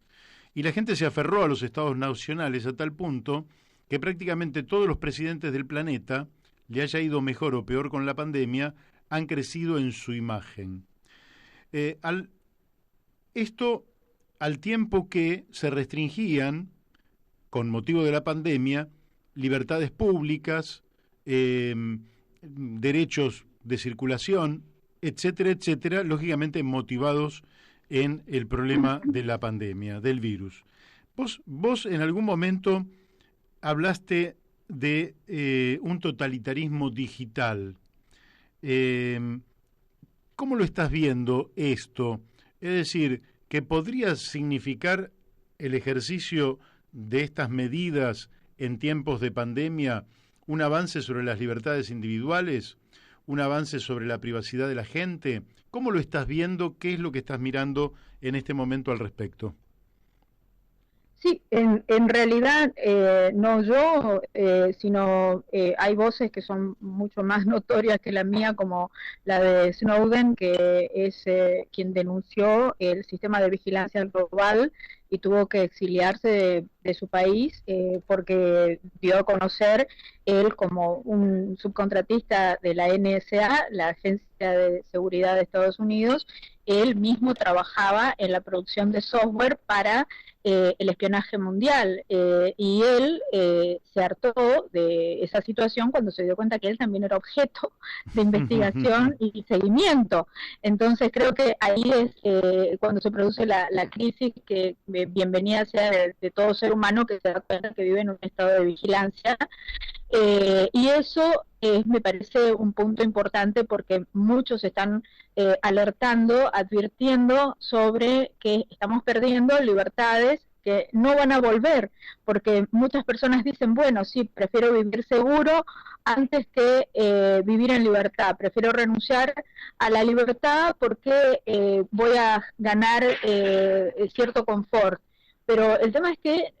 Y la gente se aferró a los estados nacionales a tal punto que prácticamente todos los presidentes del planeta, le haya ido mejor o peor con la pandemia, han crecido en su imagen. Esto al tiempo que se restringían, con motivo de la pandemia, libertades públicas, derechos de circulación, etcétera, etcétera, lógicamente motivados en el problema de la pandemia, del virus. Vos en algún momento hablaste de un totalitarismo digital. ¿Cómo lo estás viendo esto? Es decir, que podría significar el ejercicio de estas medidas en tiempos de pandemia un avance sobre las libertades individuales, un avance sobre la privacidad de la gente. ¿Cómo lo estás viendo? ¿Qué es lo que estás mirando en este momento al respecto? Sí, en realidad no yo, sino hay voces que son mucho más notorias que la mía, como la de Snowden, que es quien denunció el sistema de vigilancia global y tuvo que exiliarse de su país porque dio a conocer él como un subcontratista de la NSA, la Agencia de Seguridad de Estados Unidos. Él mismo trabajaba en la producción de software para el espionaje mundial y él se hartó de esa situación cuando se dio cuenta que él también era objeto de investigación y seguimiento. Entonces creo que ahí es cuando se produce la crisis que bienvenida sea de todo ser humano que se da cuenta que vive en un estado de vigilancia. Y eso me parece un punto importante porque muchos están alertando, advirtiendo sobre que estamos perdiendo libertades que no van a volver, porque muchas personas dicen, bueno, sí, prefiero vivir seguro antes que vivir en libertad, prefiero renunciar a la libertad porque voy a ganar cierto confort. Pero el tema es que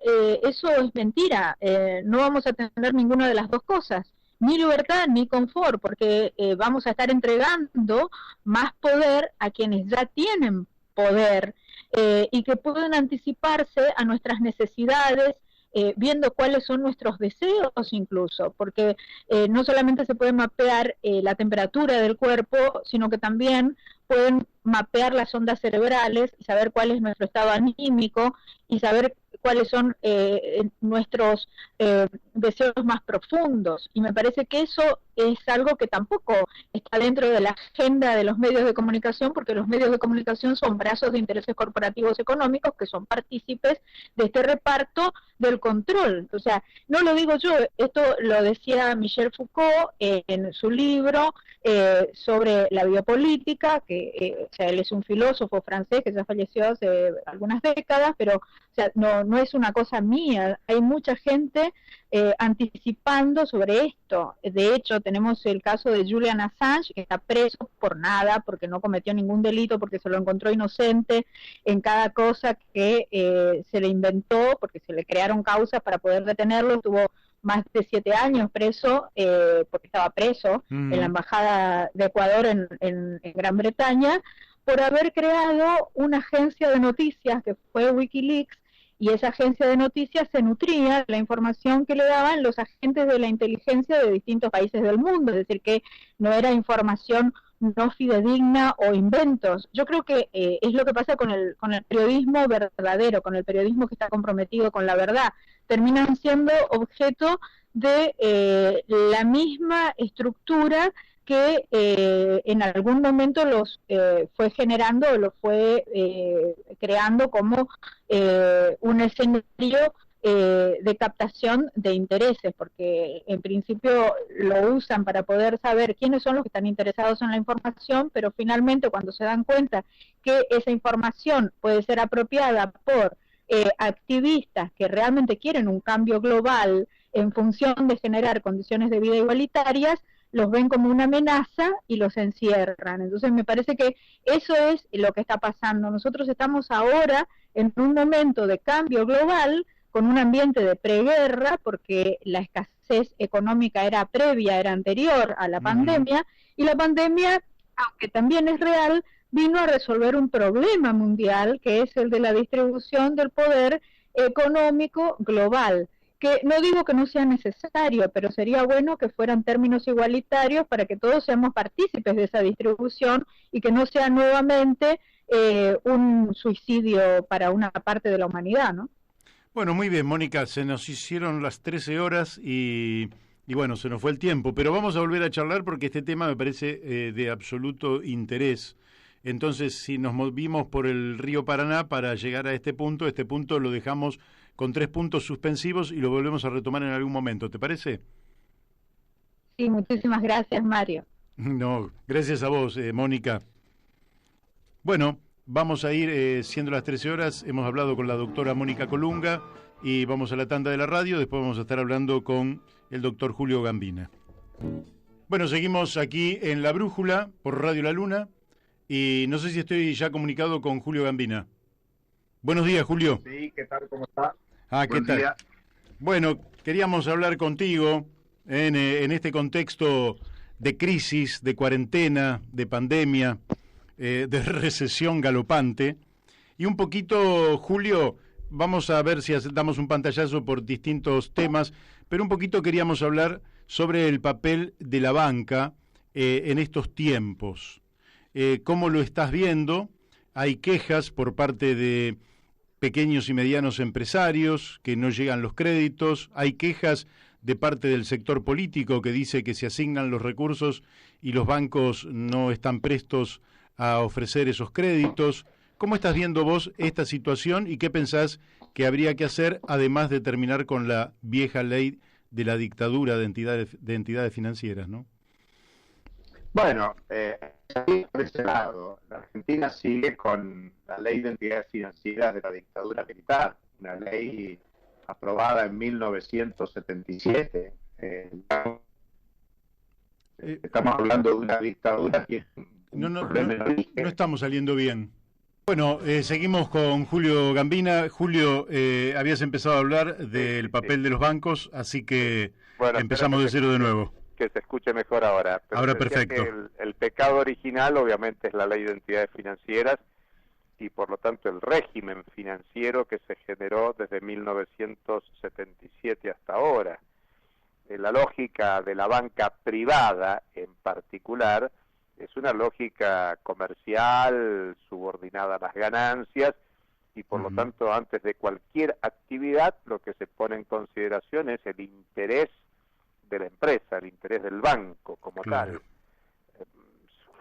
eso es mentira, no vamos a tener ninguna de las dos cosas, ni libertad ni confort, porque vamos a estar entregando más poder a quienes ya tienen poder y que pueden anticiparse a nuestras necesidades, viendo cuáles son nuestros deseos incluso, porque no solamente se puede mapear la temperatura del cuerpo, sino que también pueden mapear las ondas cerebrales y saber cuál es nuestro estado anímico y saber cuáles son nuestros deseos más profundos. Y me parece que eso es algo que tampoco está dentro de la agenda de los medios de comunicación, porque los medios de comunicación son brazos de intereses corporativos económicos que son partícipes de este reparto del control. O sea, no lo digo yo, esto lo decía Michel Foucault en su libro sobre la biopolítica, que o sea, él es un filósofo francés que ya falleció hace algunas décadas, pero o sea, no es una cosa mía, hay mucha gente anticipando sobre esto. De hecho, tenemos el caso de Julian Assange, que está preso por nada, porque no cometió ningún delito, porque se lo encontró inocente en cada cosa que se le inventó, porque se le crearon causas para poder detenerlo. Tuvo más de 7 años preso, porque estaba preso en la Embajada de Ecuador en Gran Bretaña, por haber creado una agencia de noticias que fue Wikileaks, y esa agencia de noticias se nutría de la información que le daban los agentes de la inteligencia de distintos países del mundo, es decir, que no era información no fidedigna o inventos. Yo creo que es lo que pasa con el periodismo verdadero, con el periodismo que está comprometido con la verdad. Terminan siendo objeto de la misma estructura que en algún momento los fue generando o lo fue creando como un escenario de captación de intereses, porque en principio lo usan para poder saber quiénes son los que están interesados en la información, pero finalmente cuando se dan cuenta que esa información puede ser apropiada por activistas que realmente quieren un cambio global en función de generar condiciones de vida igualitarias, los ven como una amenaza y los encierran. Entonces me parece que eso es lo que está pasando. Nosotros estamos ahora en un momento de cambio global, con un ambiente de preguerra, porque la escasez económica era previa, era anterior a la pandemia, y la pandemia, aunque también es real, vino a resolver un problema mundial, que es el de la distribución del poder económico global, que no digo que no sea necesario, pero sería bueno que fueran términos igualitarios para que todos seamos partícipes de esa distribución y que no sea nuevamente un suicidio para una parte de la humanidad, ¿no? Bueno, muy bien, Mónica, se nos hicieron las 13 horas y bueno, se nos fue el tiempo, pero vamos a volver a charlar porque este tema me parece de absoluto interés. Entonces, si nos movimos por el río Paraná para llegar a este punto lo dejamos con 3 puntos suspensivos y lo volvemos a retomar en algún momento, ¿te parece? Sí, muchísimas gracias, Mario. No, gracias a vos, Mónica. Bueno, vamos a ir siendo las 13 horas, hemos hablado con la doctora Mónica Colunga y vamos a la tanda de la radio, después vamos a estar hablando con el doctor Julio Gambina. Bueno, seguimos aquí en La Brújula por Radio La Luna y no sé si estoy ya comunicado con Julio Gambina. Buenos días, Julio. Sí, ¿qué tal? ¿Cómo está? ¿Qué tal? Día. Bueno, queríamos hablar contigo en este contexto de crisis, de cuarentena, de pandemia, de recesión galopante. Y un poquito, Julio, vamos a ver si damos un pantallazo por distintos temas, pero un poquito queríamos hablar sobre el papel de la banca en estos tiempos. ¿Cómo lo estás viendo? Hay quejas por parte de pequeños y medianos empresarios que no llegan los créditos, hay quejas de parte del sector político que dice que se asignan los recursos y los bancos no están prestos a ofrecer esos créditos. ¿Cómo estás viendo vos esta situación y qué pensás que habría que hacer, además de terminar con la vieja ley de la dictadura de entidades financieras, ¿no? Bueno, por ese lado, la Argentina sigue con la ley de entidades financieras de la dictadura militar, una ley aprobada en 1977. Estamos hablando de una dictadura que no estamos saliendo bien. Bueno, seguimos con Julio Gambina. Julio, habías empezado a hablar del papel de los bancos, así que bueno, empezamos de cero de nuevo. Que se escuche mejor ahora. Pero ahora perfecto. El pecado original obviamente es la ley de entidades financieras y por lo tanto el régimen financiero que se generó desde 1977 hasta ahora. La lógica de la banca privada en particular es una lógica comercial subordinada a las ganancias y por lo tanto antes de cualquier actividad lo que se pone en consideración es el interés de la empresa, el interés del banco como tal.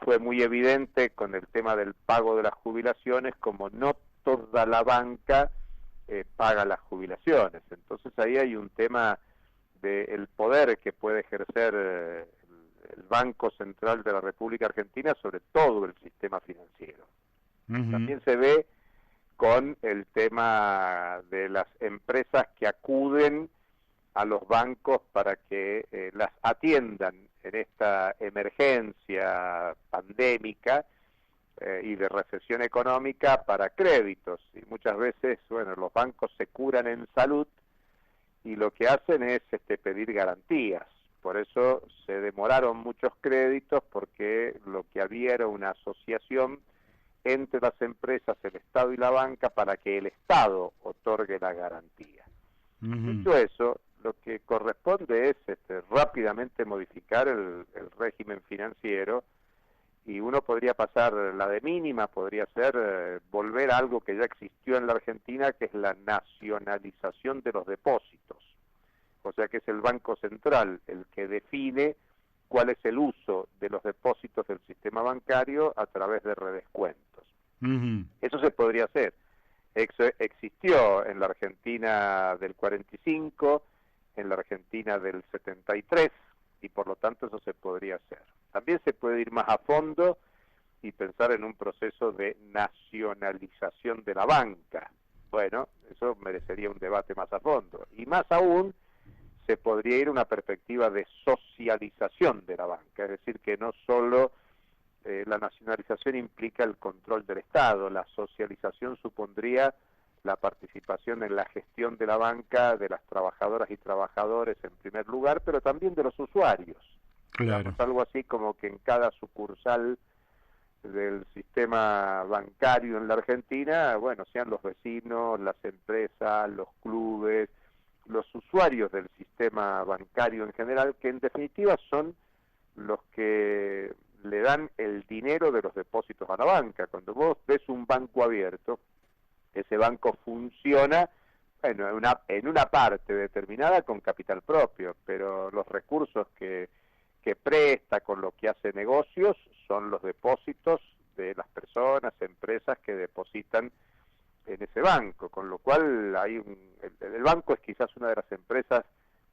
Fue muy evidente con el tema del pago de las jubilaciones, como no toda la banca paga las jubilaciones. Entonces ahí hay un tema del poder que puede ejercer el Banco Central de la República Argentina sobre todo el sistema financiero. También se ve con el tema de las empresas que acuden a los bancos para que las atiendan en esta emergencia pandémica y de recesión económica para créditos. Y muchas veces, bueno, los bancos se curan en salud y lo que hacen es pedir garantías. Por eso se demoraron muchos créditos porque lo que había era una asociación entre las empresas, el Estado y la banca para que el Estado otorgue la garantía. Dicho eso, lo que corresponde es rápidamente modificar el régimen financiero y uno podría pasar, la de mínima podría ser volver a algo que ya existió en la Argentina, que es la nacionalización de los depósitos. O sea que es el Banco Central el que define cuál es el uso de los depósitos del sistema bancario a través de redescuentos. Eso se podría hacer. Existió en la Argentina del 45, en la Argentina del 73, y por lo tanto eso se podría hacer. También se puede ir más a fondo y pensar en un proceso de nacionalización de la banca. Bueno, eso merecería un debate más a fondo. Y más aún, se podría ir a una perspectiva de socialización de la banca, es decir, que no solo la nacionalización implica el control del Estado, la socialización supondría la participación en la gestión de la banca de las trabajadoras y trabajadores en primer lugar, pero también de los usuarios. Claro. Digamos, algo así como que en cada sucursal del sistema bancario en la Argentina, bueno, sean los vecinos, las empresas, los clubes, los usuarios del sistema bancario en general, que en definitiva son los que le dan el dinero de los depósitos a la banca. Cuando vos ves un banco abierto, ese banco funciona, bueno, en una parte determinada con capital propio, pero los recursos que presta, con lo que hace negocios, son los depósitos de las personas, empresas que depositan en ese banco, con lo cual el banco es quizás una de las empresas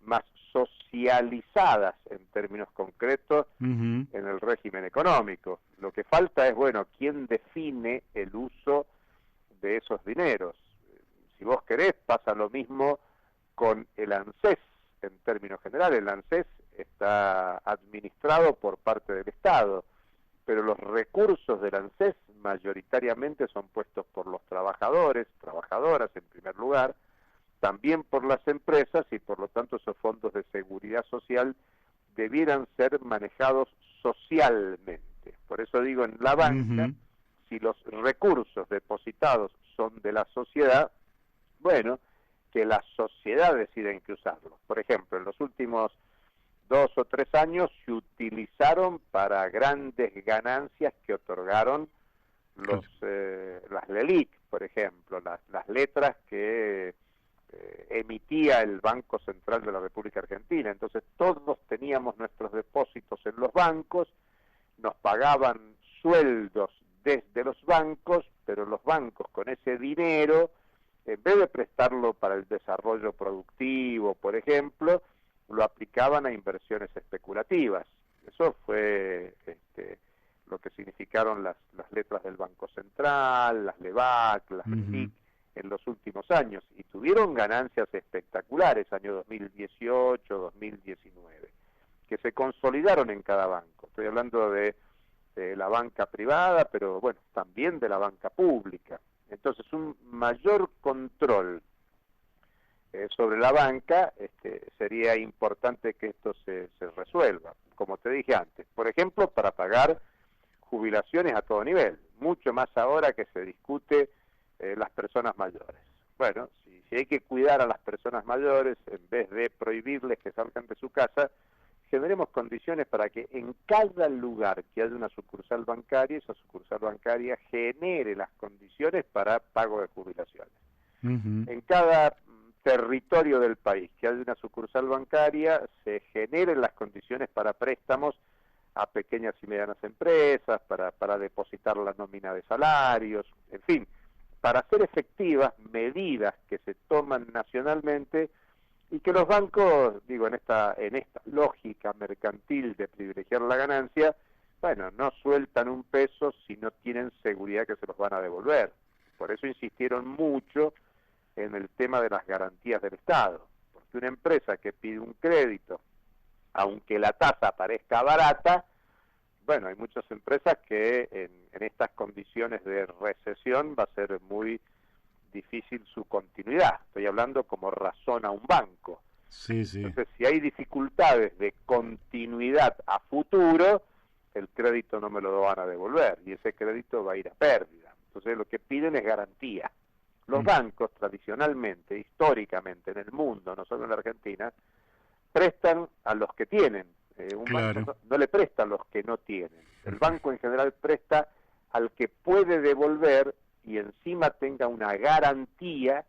más socializadas en términos concretos en el régimen económico. Lo que falta es, bueno, ¿quién define el uso de esos dineros? Si vos querés, pasa lo mismo con el ANSES en términos generales. El ANSES está administrado por parte del Estado, pero los recursos del ANSES mayoritariamente son puestos por los trabajadores, trabajadoras en primer lugar, también por las empresas, y por lo tanto esos fondos de seguridad social debieran ser manejados socialmente. Por eso digo, en la banca, si los recursos depositados son de la sociedad, Bueno, que las sociedades deciden que usarlos. Por ejemplo, en los últimos 2 o 3 años se utilizaron para grandes ganancias que otorgaron las LELIQ, por ejemplo, las letras que emitía el Banco Central de la República Argentina. Entonces todos teníamos nuestros depósitos en los bancos, nos pagaban sueldos desde los bancos, pero los bancos con ese dinero, en vez de prestarlo para el desarrollo productivo, por ejemplo, lo aplicaban a inversiones especulativas. Eso fue lo que significaron las letras del Banco Central, las LEVAC, las LELIQ en los últimos años, y tuvieron ganancias espectaculares, año 2018, 2019, que se consolidaron en cada banco. Estoy hablando de la banca privada, pero bueno, también de la banca pública. Entonces, un mayor control sobre la banca, sería importante que esto se resuelva, como te dije antes. Por ejemplo, para pagar jubilaciones a todo nivel, mucho más ahora que se discute las personas mayores. Bueno, si hay que cuidar a las personas mayores, en vez de prohibirles que salgan de su casa, generemos condiciones para que en cada lugar que haya una sucursal bancaria, esa sucursal bancaria genere las condiciones para pago de jubilaciones. En cada territorio del país que haya una sucursal bancaria, se generen las condiciones para préstamos a pequeñas y medianas empresas, para depositar la nómina de salarios, en fin, para hacer efectivas medidas que se toman nacionalmente y que los bancos, digo, en esta lógica mercantil de privilegiar la ganancia, bueno, no sueltan un peso si no tienen seguridad que se los van a devolver. Por eso insistieron mucho en el tema de las garantías del Estado, porque una empresa que pide un crédito, aunque la tasa parezca barata, bueno, hay muchas empresas que en estas condiciones de recesión va a ser muy difícil su continuidad. Estoy hablando como razona un banco. Sí. Entonces, si hay dificultades de continuidad a futuro, el crédito no me lo van a devolver y ese crédito va a ir a pérdida. Entonces, lo que piden es garantía. Los bancos tradicionalmente, históricamente en el mundo, no solo en la Argentina, prestan a los que tienen. Un banco no le presta a los que no tienen. El banco en general presta al que puede devolver y encima tenga una garantía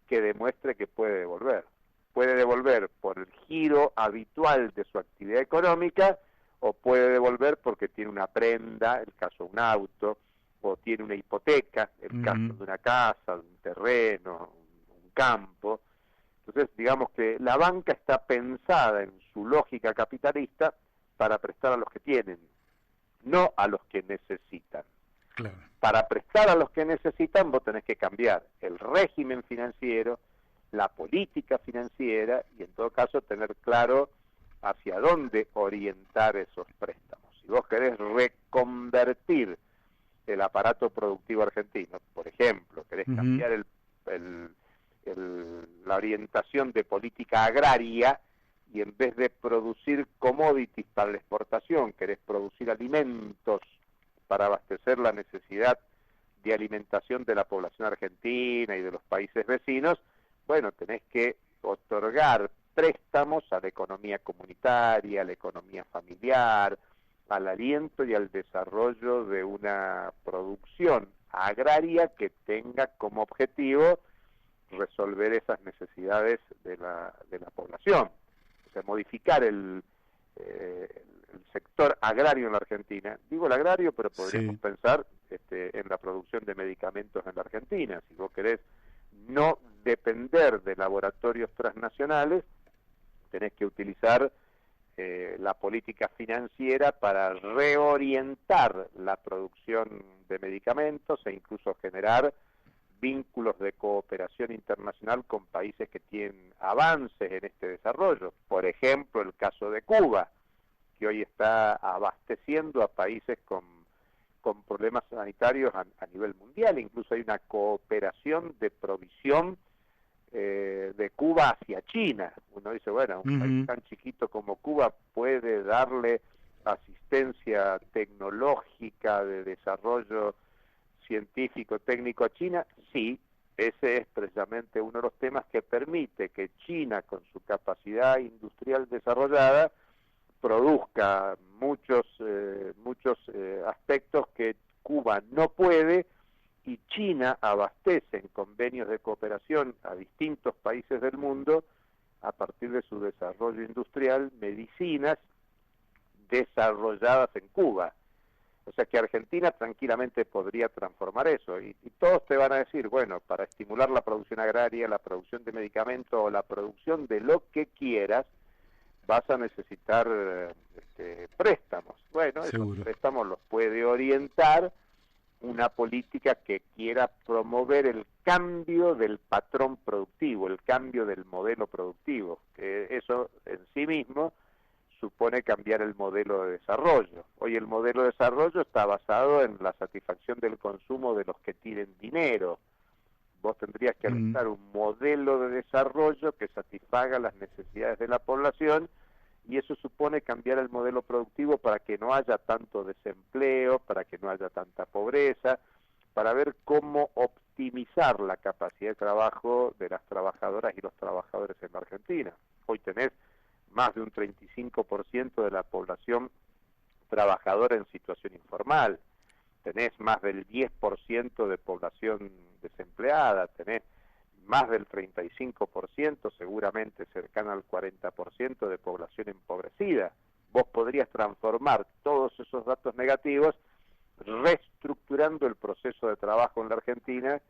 que demuestre que puede devolver. Puede devolver por el giro habitual de su actividad económica o puede devolver porque tiene una prenda, el caso de un auto, o tiene una hipoteca, el caso de una casa, de un terreno, un campo. Entonces, digamos que la banca está pensada en su lógica capitalista para prestar a los que tienen, no a los que necesitan. Claro. Para prestar a los que necesitan, vos tenés que cambiar el régimen financiero, la política financiera y en todo caso tener claro hacia dónde orientar esos préstamos. Si vos querés reconvertir el aparato productivo argentino, por ejemplo, querés cambiar la orientación de política agraria y en vez de producir commodities para la exportación, querés producir alimentos para abastecer la necesidad de alimentación de la población argentina y de los países vecinos, bueno, tenés que otorgar préstamos a la economía comunitaria, a la economía familiar, al aliento y al desarrollo de una producción agraria que tenga como objetivo resolver esas necesidades de la población. O sea, modificar el sector agrario en la Argentina. Digo el agrario, pero podríamos pensar en la producción de medicamentos en la Argentina. Si vos querés no depender de laboratorios transnacionales, tenés que utilizar la política financiera para reorientar la producción de medicamentos e incluso generar vínculos de cooperación internacional con países que tienen avances en este desarrollo. Por ejemplo, el caso de Cuba, que hoy está abasteciendo a países con problemas sanitarios a nivel mundial. Incluso hay una cooperación de provisión de Cuba hacia China. Uno dice, bueno, un país tan chiquito como Cuba puede darle asistencia tecnológica de desarrollo científico, técnico a China, sí, ese es precisamente uno de los temas que permite que China, con su capacidad industrial desarrollada, produzca muchos aspectos que Cuba no puede, y China abastece en convenios de cooperación a distintos países del mundo, a partir de su desarrollo industrial, medicinas desarrolladas en Cuba. O sea que Argentina tranquilamente podría transformar eso, y todos te van a decir, bueno, para estimular la producción agraria, la producción de medicamentos o la producción de lo que quieras, vas a necesitar préstamos. Bueno, Seguro. Esos préstamos los puede orientar una política que quiera promover el cambio del patrón productivo, el cambio del modelo productivo, que eso en sí mismo supone cambiar el modelo de desarrollo. Hoy el modelo de desarrollo está basado en la satisfacción del consumo de los que tienen dinero. Vos tendrías que adoptar un modelo de desarrollo que satisfaga las necesidades de la población, y eso supone cambiar el modelo productivo para que no haya tanto desempleo, para que no haya tanta pobreza, para ver cómo optimizar la capacidad de trabajo de las trabajadoras y los trabajadores en la Argentina. Hoy tenés más de un 35% de la población trabajadora en situación informal, tenés más del 10% de población desempleada, tenés más del 35%, seguramente cercana al 40% de población empobrecida. Vos podrías transformar todos esos datos negativos reestructurando el proceso de trabajo en la Argentina,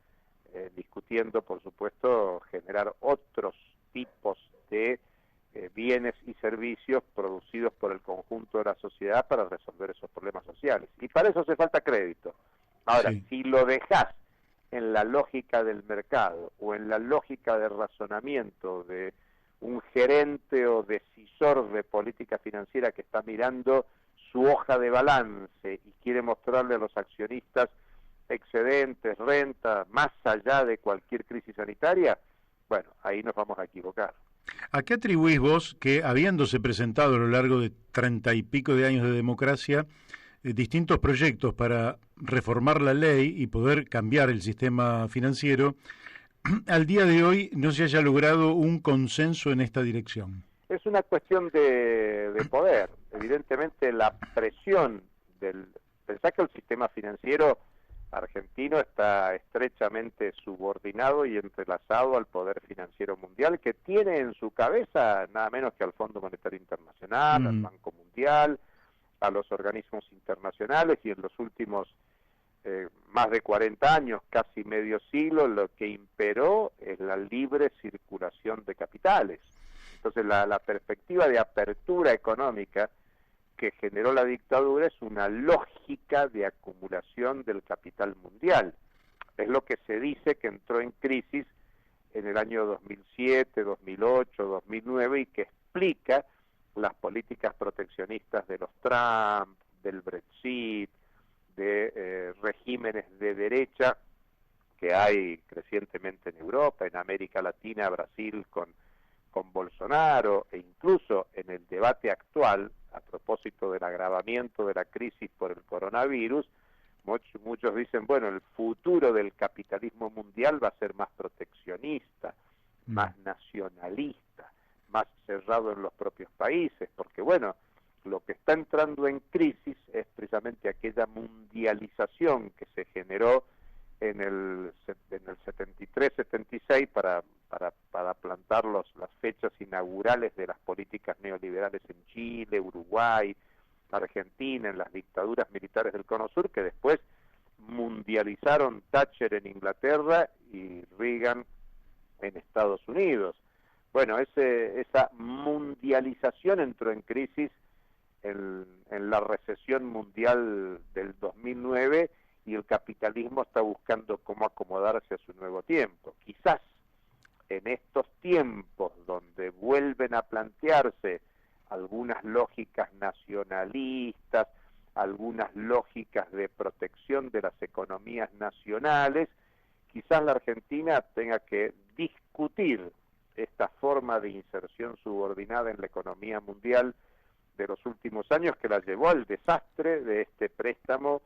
discutiendo, por supuesto, generar otros tipos de bienes y servicios producidos por el conjunto de la sociedad para resolver esos problemas sociales. Y para eso hace falta crédito. Ahora, Sí. si lo dejás en la lógica del mercado o en la lógica de razonamiento de un gerente o decisor de política financiera que está mirando su hoja de balance y quiere mostrarle a los accionistas excedentes, renta, más allá de cualquier crisis sanitaria, bueno, ahí nos vamos a equivocar. ¿A qué atribuís vos que, habiéndose presentado a lo largo de 30 y pico de años de democracia, distintos proyectos para reformar la ley y poder cambiar el sistema financiero, al día de hoy no se haya logrado un consenso en esta dirección? Es una cuestión de poder. Evidentemente la presión pensá que el sistema financiero argentino está estrechamente subordinado y entrelazado al poder financiero mundial, que tiene en su cabeza nada menos que al Fondo Monetario Internacional, al Banco Mundial, a los organismos internacionales, y en los últimos más de 40 años, casi medio siglo, lo que imperó es la libre circulación de capitales. Entonces la perspectiva de apertura económica que generó la dictadura es una lógica de acumulación del capital mundial. Es lo que se dice que entró en crisis en el año 2007, 2008, 2009 y que explica las políticas proteccionistas de los Trump, del Brexit, de regímenes de derecha que hay crecientemente en Europa, en América Latina, Brasil con Bolsonaro, e incluso en el debate actual a propósito del agravamiento de la crisis por el coronavirus. Muchos dicen, bueno, el futuro del capitalismo mundial va a ser más proteccionista, más nacionalista, más cerrado en los propios países, porque bueno, lo que está entrando en crisis es precisamente aquella mundialización que se generó en el 73-76 para plantar las fechas inaugurales de las políticas neoliberales en Chile, Uruguay, Argentina, en las dictaduras militares del Cono Sur, que después mundializaron Thatcher en Inglaterra y Reagan en Estados Unidos. Bueno, esa mundialización entró en crisis en la recesión mundial del 2009, y el capitalismo está buscando cómo acomodarse a su nuevo tiempo. Quizás en estos tiempos donde vuelven a plantearse algunas lógicas nacionalistas, algunas lógicas de protección de las economías nacionales, quizás la Argentina tenga que discutir esta forma de inserción subordinada en la economía mundial de los últimos años, que la llevó al desastre de este préstamo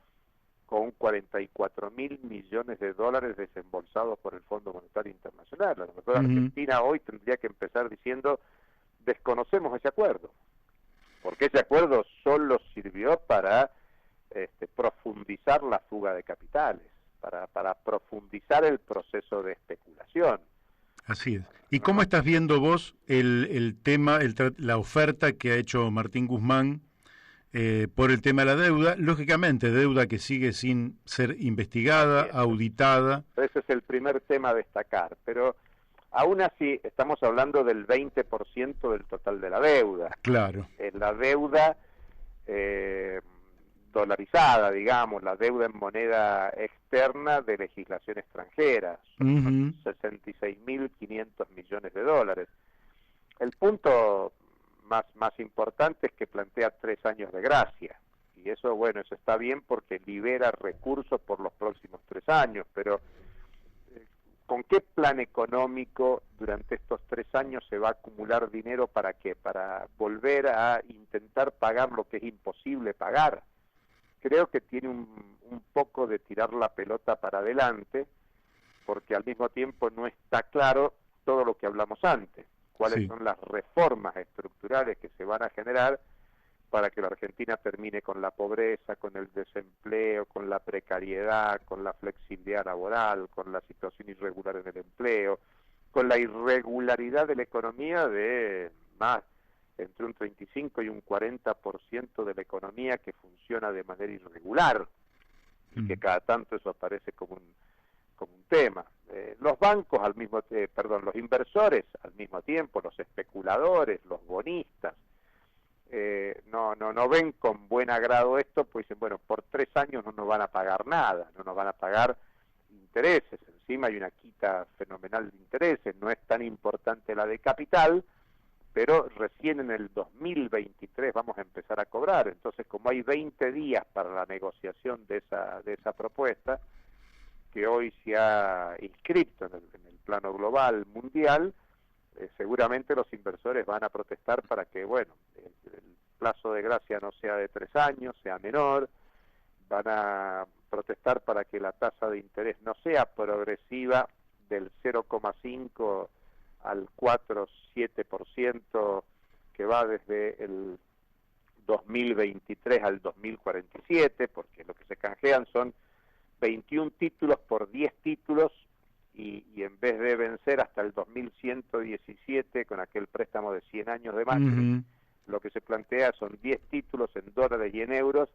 con 44.000 millones de dólares desembolsados por el Fondo Monetario Internacional. A lo mejor Argentina hoy tendría que empezar diciendo, desconocemos ese acuerdo, porque ese acuerdo solo sirvió para profundizar la fuga de capitales, para profundizar el proceso de especulación. Así es. ¿Y cómo estás viendo vos el tema, la oferta que ha hecho Martín Guzmán por el tema de la deuda? Lógicamente, deuda que sigue sin ser investigada, auditada. Ese es el primer tema a destacar, pero aún así estamos hablando del 20% del total de la deuda. Claro. La deuda dolarizada, digamos, la deuda en moneda externa de legislación extranjera, son 66.500 millones de dólares. El punto más importante es que plantea 3 años de gracia, y eso, bueno, eso está bien porque libera recursos por los próximos 3 años, pero ¿con qué plan económico durante estos 3 años se va a acumular dinero para qué? Para volver a intentar pagar lo que es imposible pagar. Creo que tiene un poco de tirar la pelota para adelante, porque al mismo tiempo no está claro todo lo que hablamos antes, cuáles son las reformas estructurales que se van a generar para que la Argentina termine con la pobreza, con el desempleo, con la precariedad, con la flexibilidad laboral, con la situación irregular en el empleo, con la irregularidad de la economía de más entre un 35 y un 40% de la economía que funciona de manera irregular, y que cada tanto eso aparece como un tema. Los bancos al mismo los inversores al mismo tiempo, los especuladores, los bonistas, no ven con buen agrado esto, pues dicen, bueno, por 3 años no nos van a pagar nada, no nos van a pagar intereses, encima hay una quita fenomenal de intereses, no es tan importante la de capital, pero recién en el 2023 vamos a empezar a cobrar. Entonces, como hay 20 días para la negociación de esa propuesta, que hoy se ha inscrito en el plano global mundial, seguramente los inversores van a protestar para que, bueno, el plazo de gracia no sea de 3 años, sea menor, van a protestar para que la tasa de interés no sea progresiva del 0,5 al 4,7% que va desde el 2023 al 2047, porque lo que se canjean son 21 títulos por 10 títulos y en vez de vencer hasta el 2117 con aquel préstamo de 100 años de Macri, lo que se plantea son 10 títulos en dólares y en euros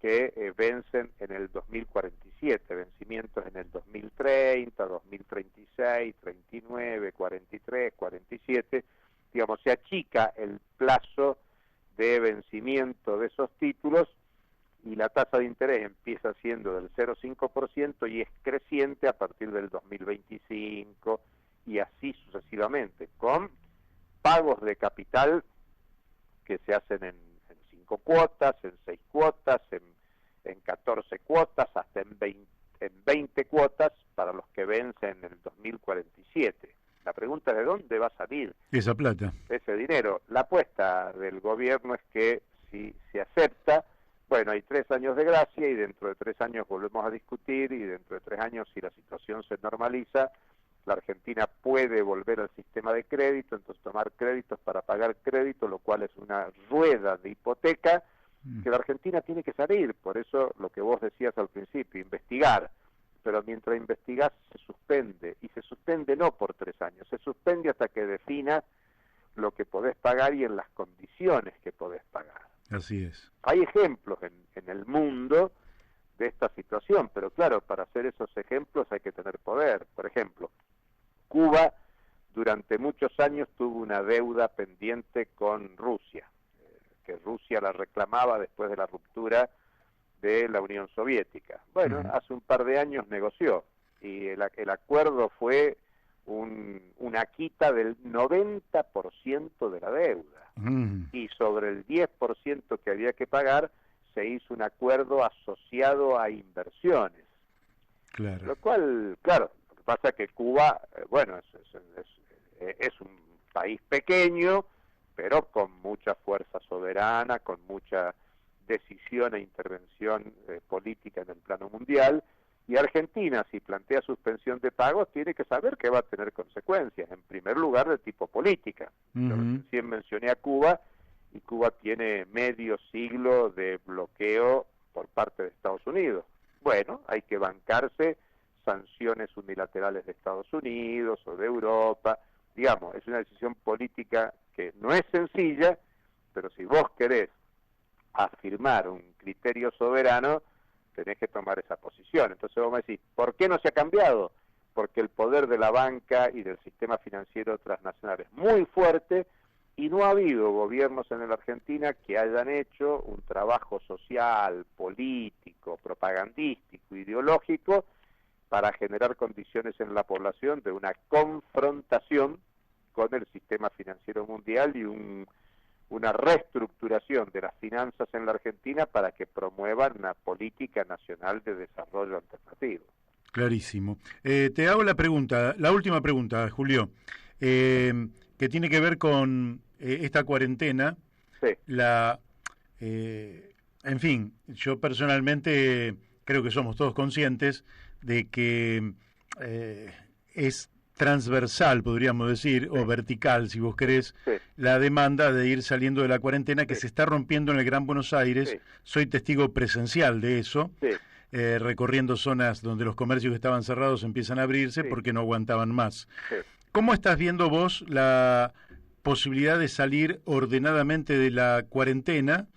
que vencen en el 2047, vencimientos en el 2030, 2036, 39, 43, 47, digamos, se achica el plazo de vencimiento de esos títulos y la tasa de interés empieza siendo del 0,5% y es creciente a partir del 2025 y así sucesivamente, con pagos de capital que se hacen en 5 cuotas, en 6 cuotas, en 14 cuotas, hasta en 20 cuotas para los que vencen en el 2047. La pregunta es ¿de dónde va a salir esa plata? Ese dinero. La apuesta del gobierno es que si se acepta, bueno, hay 3 años de gracia y dentro de 3 años volvemos a discutir y dentro de 3 años, si la situación se normaliza, la Argentina puede volver al sistema de crédito, entonces tomar créditos para pagar crédito, lo cual es una rueda de hipoteca que la Argentina tiene que salir. Por eso lo que vos decías al principio, investigar. Pero mientras investigás se suspende, y se suspende no por 3 años, se suspende hasta que defina lo que podés pagar y en las condiciones que podés pagar. Así es. Hay ejemplos en el mundo de esta situación, pero claro, para hacer esos ejemplos hay que tener poder. Por ejemplo, Cuba durante muchos años tuvo una deuda pendiente con Rusia, que Rusia la reclamaba después de la ruptura de la Unión Soviética. Bueno, hace un par de años negoció y el acuerdo fue una quita del 90% de la deuda y sobre el 10% que había que pagar se hizo un acuerdo asociado a inversiones. Claro. Lo cual, claro, lo que pasa es que Cuba, bueno, es un país pequeño, pero con mucha fuerza soberana, con mucha decisión e intervención política en el plano mundial. Y Argentina, si plantea suspensión de pagos, tiene que saber que va a tener consecuencias, en primer lugar de tipo política. Yo recién mencioné a Cuba, y Cuba tiene medio siglo de bloqueo por parte de Estados Unidos. Bueno, hay que bancarse sanciones unilaterales de Estados Unidos o de Europa. Digamos, es una decisión política que no es sencilla, pero si vos querés afirmar un criterio soberano, tenés que tomar esa posición. Entonces vos me decís, ¿por qué no se ha cambiado? Porque el poder de la banca y del sistema financiero transnacional es muy fuerte y no ha habido gobiernos en la Argentina que hayan hecho un trabajo social, político, propagandístico, ideológico para generar condiciones en la población de una confrontación con el sistema financiero mundial y una reestructuración de las finanzas en la Argentina para que promuevan una política nacional de desarrollo alternativo. Clarísimo. Te hago la última pregunta, Julio, que tiene que ver con esta cuarentena. Sí. En fin, yo personalmente creo que somos todos conscientes de que es transversal, podríamos decir, o vertical, si vos querés, la demanda de ir saliendo de la cuarentena que se está rompiendo en el Gran Buenos Aires. Soy testigo presencial de eso, recorriendo zonas donde los comercios que estaban cerrados empiezan a abrirse porque no aguantaban más. ¿Cómo estás viendo vos la posibilidad de salir ordenadamente de la cuarentena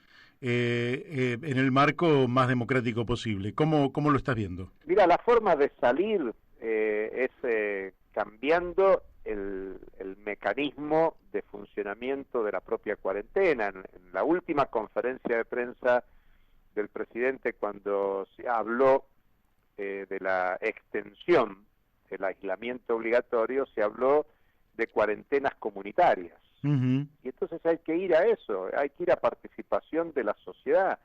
en el marco más democrático posible? ¿Cómo lo estás viendo? Mira, la forma de salir es cambiando el mecanismo de funcionamiento de la propia cuarentena. En la última conferencia de prensa del presidente, cuando se habló de la extensión del aislamiento obligatorio, se habló de cuarentenas comunitarias. Y entonces hay que ir a eso, hay que ir a participación de la sociedad.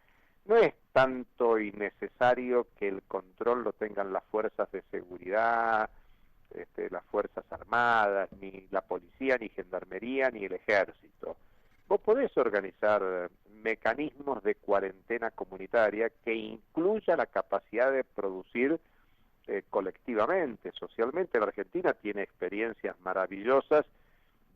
No es tanto y necesario que el control lo tengan las fuerzas de seguridad, las Fuerzas Armadas, ni la policía, ni gendarmería, ni el ejército. Vos podés organizar mecanismos de cuarentena comunitaria que incluya la capacidad de producir colectivamente, socialmente. La Argentina tiene experiencias maravillosas,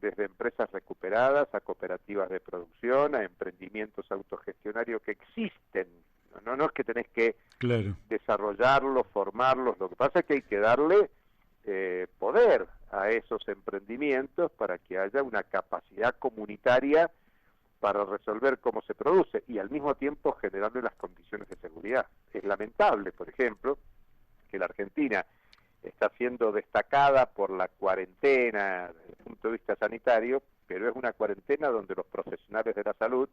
desde empresas recuperadas a cooperativas de producción, a emprendimientos autogestionarios que existen. No es que tenés que desarrollarlos, formarlos. Lo que pasa es que hay que darle poder a esos emprendimientos para que haya una capacidad comunitaria para resolver cómo se produce y al mismo tiempo generarle las condiciones de seguridad. Es lamentable, por ejemplo, que la Argentina está siendo destacada por la cuarentena desde el punto de vista sanitario, pero es una cuarentena donde los profesionales de la salud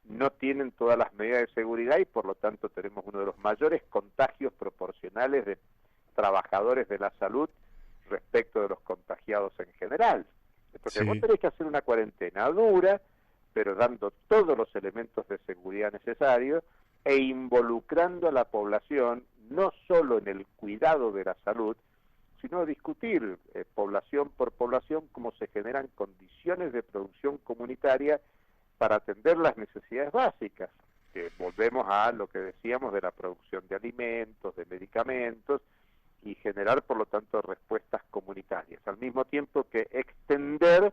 no tienen todas las medidas de seguridad y por lo tanto tenemos uno de los mayores contagios proporcionales de trabajadores de la salud respecto de los contagiados en general. Entonces vos tenés que hacer una cuarentena dura, pero dando todos los elementos de seguridad necesarios e involucrando a la población no solo en el cuidado de la salud, sino discutir población por población cómo se generan condiciones de producción comunitaria para atender las necesidades básicas. Volvemos a lo que decíamos de la producción de alimentos, de medicamentos, y generar, por lo tanto, respuestas comunitarias. Al mismo tiempo que extender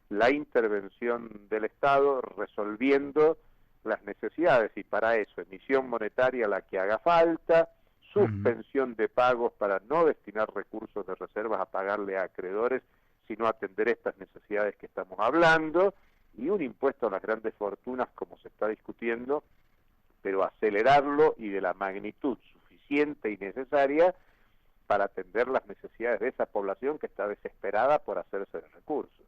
la intervención del Estado resolviendo las necesidades, y para eso emisión monetaria la que haga falta, suspensión de pagos para no destinar recursos de reservas a pagarle a acreedores, sino atender estas necesidades que estamos hablando, y un impuesto a las grandes fortunas como se está discutiendo, pero acelerarlo y de la magnitud suficiente y necesaria para atender las necesidades de esa población que está desesperada por hacerse de recursos.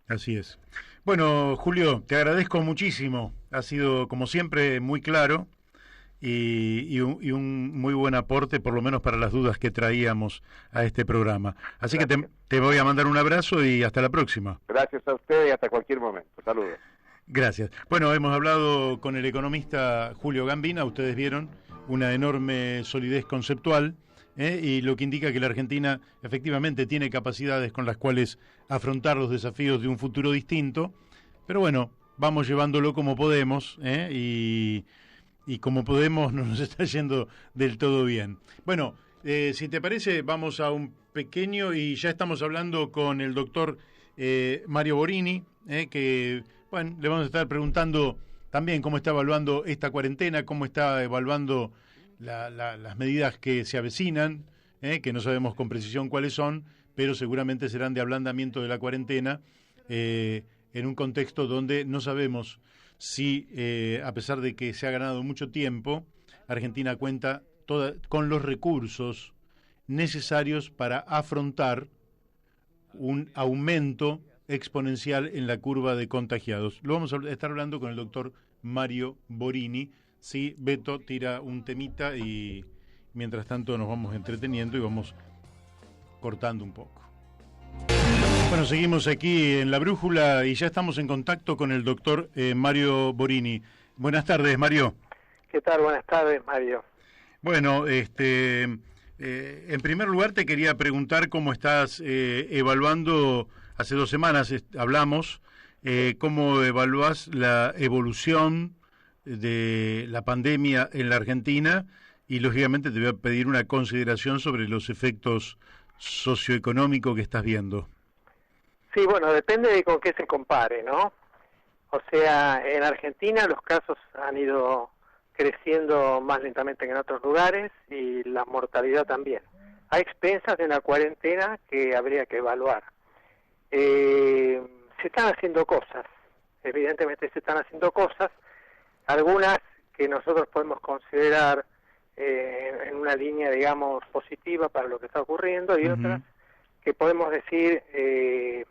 Así es. Bueno, Julio, te agradezco muchísimo. Ha sido, como siempre, muy claro y un muy buen aporte, por lo menos para las dudas que traíamos a este programa. Así Gracias. Que te voy a mandar un abrazo y hasta la próxima. Gracias a usted y hasta cualquier momento. Saludos. Gracias. Bueno, hemos hablado con el economista Julio Gambina. Ustedes vieron una enorme solidez conceptual. Y lo que indica que la Argentina efectivamente tiene capacidades con las cuales afrontar los desafíos de un futuro distinto, pero bueno, vamos llevándolo como podemos, y y como podemos no nos está yendo del todo bien. Bueno, si te parece, vamos a un pequeño y ya estamos hablando con el doctor Mario Borini, que bueno, le vamos a estar preguntando también cómo está evaluando esta cuarentena, cómo está evaluando las medidas que se avecinan, que no sabemos con precisión cuáles son, pero seguramente serán de ablandamiento de la cuarentena, en un contexto donde no sabemos si, a pesar de que se ha ganado mucho tiempo, Argentina cuenta con los recursos necesarios para afrontar un aumento exponencial en la curva de contagiados. Lo vamos a estar hablando con el doctor Mario Borini. Sí, Beto tira un temita y mientras tanto nos vamos entreteniendo y vamos cortando un poco. Bueno, seguimos aquí en La Brújula y ya estamos en contacto con el doctor Mario Borini. Buenas tardes, Mario. ¿Qué tal? Buenas tardes, Mario. Bueno, en primer lugar te quería preguntar cómo estás evaluando, hace 2 semanas hablamos, cómo evalúas la evolución de la pandemia en la Argentina y lógicamente te voy a pedir una consideración sobre los efectos socioeconómicos que estás viendo. Sí, bueno, depende de con qué se compare, ¿no? O sea, en Argentina los casos han ido creciendo más lentamente que en otros lugares y la mortalidad también. Hay expensas de una cuarentena que habría que evaluar. Se están haciendo cosas, evidentemente se están haciendo cosas, algunas que nosotros podemos considerar en una línea, digamos, positiva para lo que está ocurriendo y otras que podemos decir de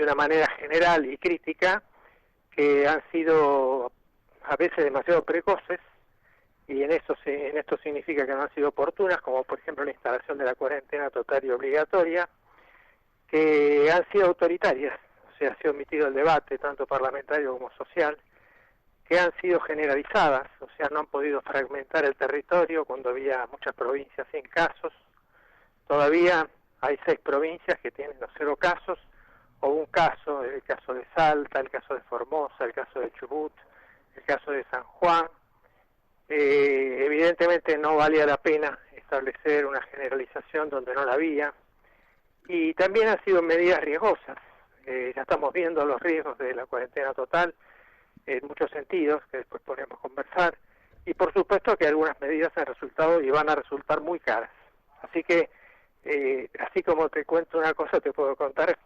una manera general y crítica que han sido a veces demasiado precoces y en esto significa que no han sido oportunas, como por ejemplo la instalación de la cuarentena total y obligatoria, que han sido autoritarias, o sea, se ha omitido el debate tanto parlamentario como social, que han sido generalizadas, o sea, no han podido fragmentar el territorio cuando había muchas provincias sin casos. Todavía hay 6 provincias que tienen los 0 casos, o un caso, el caso de Salta, el caso de Formosa, el caso de Chubut, el caso de San Juan. Evidentemente no valía la pena establecer una generalización donde no la había, y también han sido medidas riesgosas. Ya estamos viendo los riesgos de la cuarentena total en muchos sentidos, que después podremos conversar, y por supuesto que algunas medidas han resultado y van a resultar muy caras. Así que, así como te cuento una cosa, te puedo contar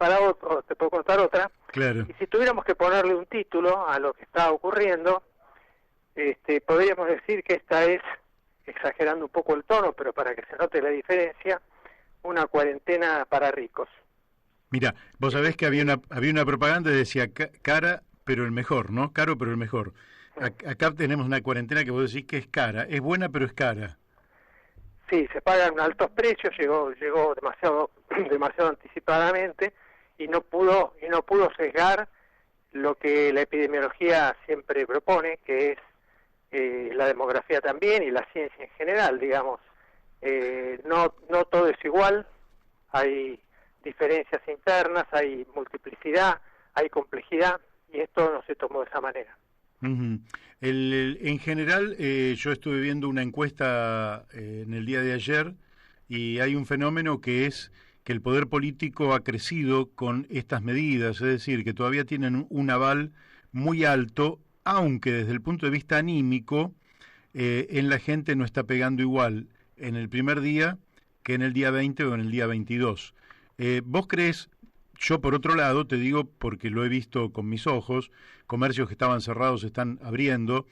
te puedo contar otra. Claro. Y si tuviéramos que ponerle un título a lo que está ocurriendo, podríamos decir que esta es, exagerando un poco el tono, pero para que se note la diferencia, una cuarentena para ricos. Mira, vos sabés que había una propaganda que decía cara, pero el mejor, ¿no? Caro, pero el mejor. Acá tenemos una cuarentena que vos decís que es cara. Es buena, pero es cara. Sí, se pagan altos precios, llegó demasiado anticipadamente y no pudo sesgar lo que la epidemiología siempre propone, que es la demografía también y la ciencia en general, digamos. No todo es igual, hay diferencias internas, hay multiplicidad, hay complejidad, y esto no se tomó de esa manera. En general, yo estuve viendo una encuesta en el día de ayer y hay un fenómeno que es que el poder político ha crecido con estas medidas, es decir, que todavía tienen un aval muy alto, aunque desde el punto de vista anímico, en la gente no está pegando igual en el primer día que en el día 20 o en el día 22. ¿Vos crees? Yo, por otro lado, te digo, porque lo he visto con mis ojos, comercios que estaban cerrados se están abriendo.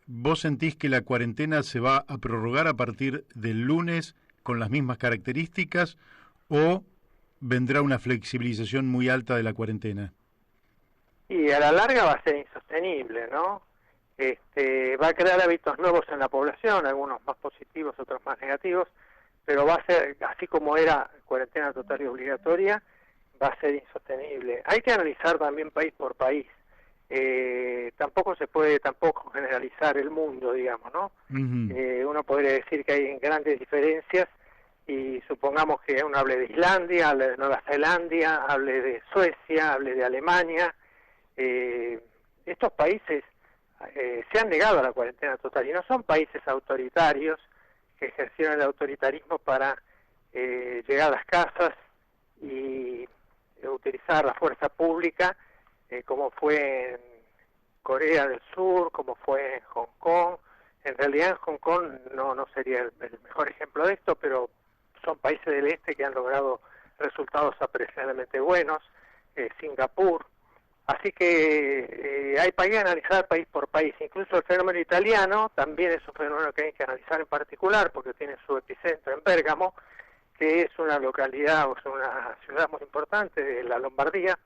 ¿Vos sentís que la cuarentena se va a prorrogar a partir del lunes con las mismas características o vendrá una flexibilización muy alta de la cuarentena? Y a la larga va a ser insostenible, ¿no? Va a crear hábitos nuevos en la población, algunos más positivos, otros más negativos, pero va a ser, así como era cuarentena total y obligatoria, va a ser insostenible. Hay que analizar también país por país. Tampoco se puede generalizar el mundo, digamos, ¿no? Uno podría decir que hay grandes diferencias y supongamos que uno hable de Islandia, hable de Nueva Zelanda, hable de Suecia, hable de Alemania. Estos países se han negado a la cuarentena total, y no son países autoritarios que ejercieron el autoritarismo para llegar a las casas y utilizar la fuerza pública, como fue en Corea del Sur, como fue en Hong Kong. En realidad en Hong Kong no sería el mejor ejemplo de esto, pero son países del este que han logrado resultados apreciablemente buenos, Singapur. Así que hay que analizar país por país. Incluso el fenómeno italiano también es un fenómeno que hay que analizar en particular, porque tiene su epicentro en Bérgamo, que es una localidad, o sea, una ciudad muy importante de la Lombardía,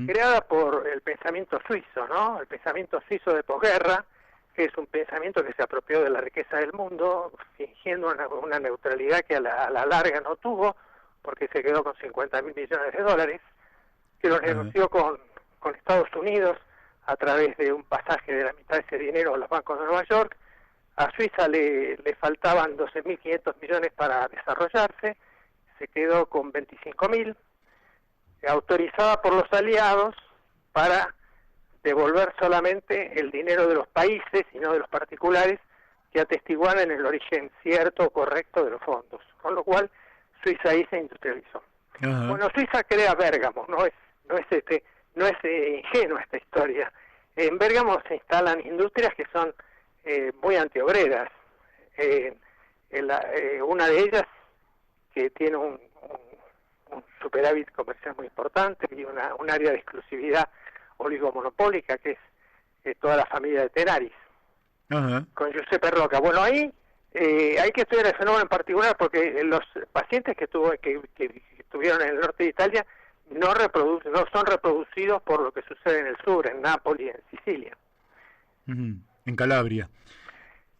creada por el pensamiento suizo, ¿no? El pensamiento suizo de posguerra, que es un pensamiento que se apropió de la riqueza del mundo, fingiendo una neutralidad que a la larga no tuvo, porque se quedó con 50.000 millones de dólares, que lo negoció con Estados Unidos a través de un pasaje de la mitad de ese dinero a los bancos de Nueva York. A Suiza le faltaban 12.500 millones para desarrollarse, se quedó con 25.000, autorizada por los aliados para devolver solamente el dinero de los países y no de los particulares que atestiguaran el origen cierto o correcto de los fondos, con lo cual Suiza ahí se industrializó. Bueno, Suiza crea Bérgamo, no es ingenua esta historia. En Bérgamo se instalan industrias que son muy antiobreras. Una de ellas, que tiene un superávit comercial muy importante y un área de exclusividad oligomonopólica, que es toda la familia de Tenaris, con Giuseppe Rocca. Bueno, ahí hay que estudiar el fenómeno en particular, porque los pacientes que estuvieron en el norte de Italia no son reproducidos por lo que sucede en el sur, en Nápoles, en Sicilia. En Calabria.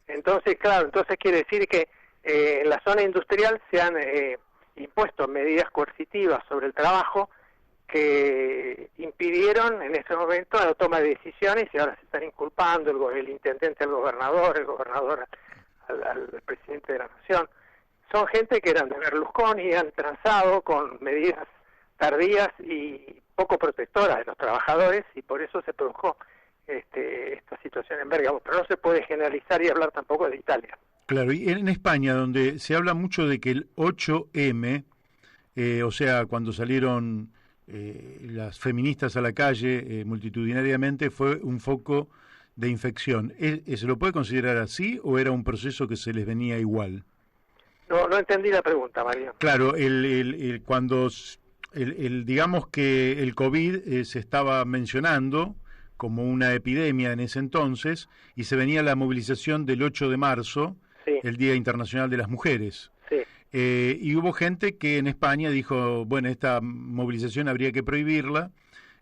Entonces, claro, quiere decir que en la zona industrial se han impuesto medidas coercitivas sobre el trabajo que impidieron en ese momento la toma de decisiones, y ahora se están inculpando el intendente al gobernador, el gobernador al presidente de la nación. Son gente que eran de Berlusconi y han transado con medidas tardías y poco protectoras de los trabajadores, y por eso se produjo esta situación en Bérgamo. Pero no se puede generalizar y hablar tampoco de Italia. Claro, y en España, donde se habla mucho de que el 8M, o sea, cuando salieron las feministas a la calle multitudinariamente, fue un foco de infección. ¿Se lo puede considerar así o era un proceso que se les venía igual? No entendí la pregunta, Mario. Claro, cuando digamos que el COVID se estaba mencionando como una epidemia en ese entonces, y se venía la movilización del 8 de marzo, sí, el Día Internacional de las Mujeres. Sí. Y hubo gente que en España dijo, bueno, esta movilización habría que prohibirla,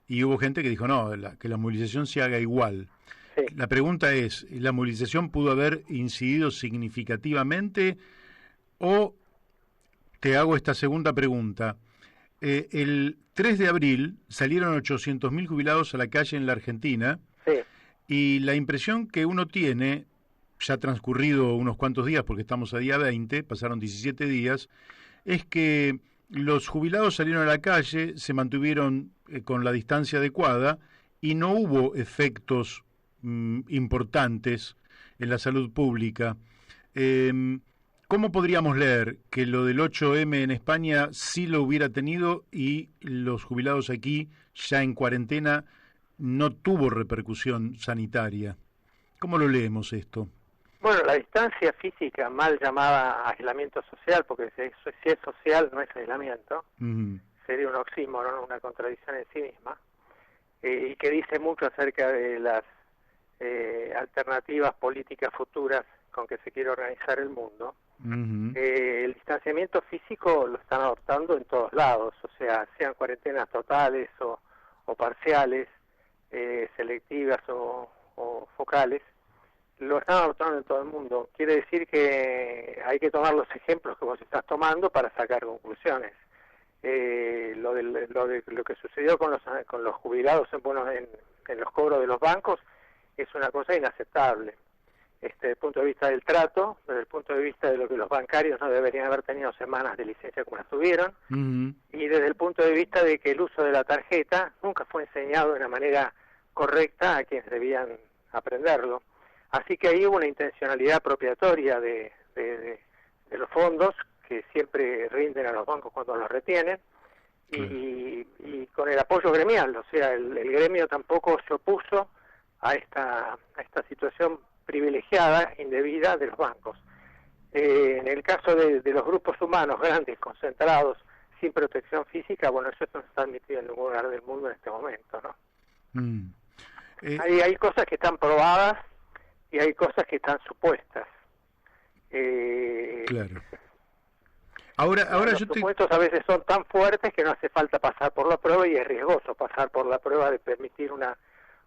y hubo gente que dijo, no, que la movilización se haga igual. Sí. La pregunta es, ¿la movilización pudo haber incidido significativamente? O te hago esta segunda pregunta. El 3 de abril salieron 800.000 jubilados a la calle en la Argentina, sí, y la impresión que uno tiene, ya ha transcurrido unos cuantos días, porque estamos a día 20, pasaron 17 días, es que los jubilados salieron a la calle, se mantuvieron con la distancia adecuada y no hubo efectos importantes en la salud pública. ¿Cómo podríamos leer que lo del 8M en España sí lo hubiera tenido y los jubilados aquí, ya en cuarentena, no tuvo repercusión sanitaria? ¿Cómo lo leemos esto? Bueno, la distancia física, mal llamada aislamiento social, porque si es social no es aislamiento, sería un oxímoron, una contradicción en sí misma, y que dice mucho acerca de las alternativas políticas futuras con que se quiere organizar el mundo. El distanciamiento físico lo están adoptando en todos lados, o sea, sean cuarentenas totales o parciales, selectivas o focales, lo están adoptando en todo el mundo. Quiere decir que hay que tomar los ejemplos que vos estás tomando para sacar conclusiones. Lo que sucedió con los jubilados en los cobros de los bancos es una cosa inaceptable. Desde el punto de vista del trato, desde el punto de vista de lo que los bancarios no deberían haber tenido semanas de licencia como las tuvieron, y desde el punto de vista de que el uso de la tarjeta nunca fue enseñado de una manera correcta a quienes debían aprenderlo. Así que ahí hubo una intencionalidad apropiatoria de los fondos que siempre rinden a los bancos cuando los retienen, y con el apoyo gremial, o sea, el gremio tampoco se opuso a esta situación privilegiada, indebida de los bancos. En el caso de los grupos humanos grandes, concentrados, sin protección física, bueno, eso no está admitido en ningún lugar del mundo en este momento, ¿no? Hay cosas que están probadas y hay cosas que están supuestas. Claro. Ahora los supuestos a veces son tan fuertes que no hace falta pasar por la prueba, y es riesgoso pasar por la prueba de permitir una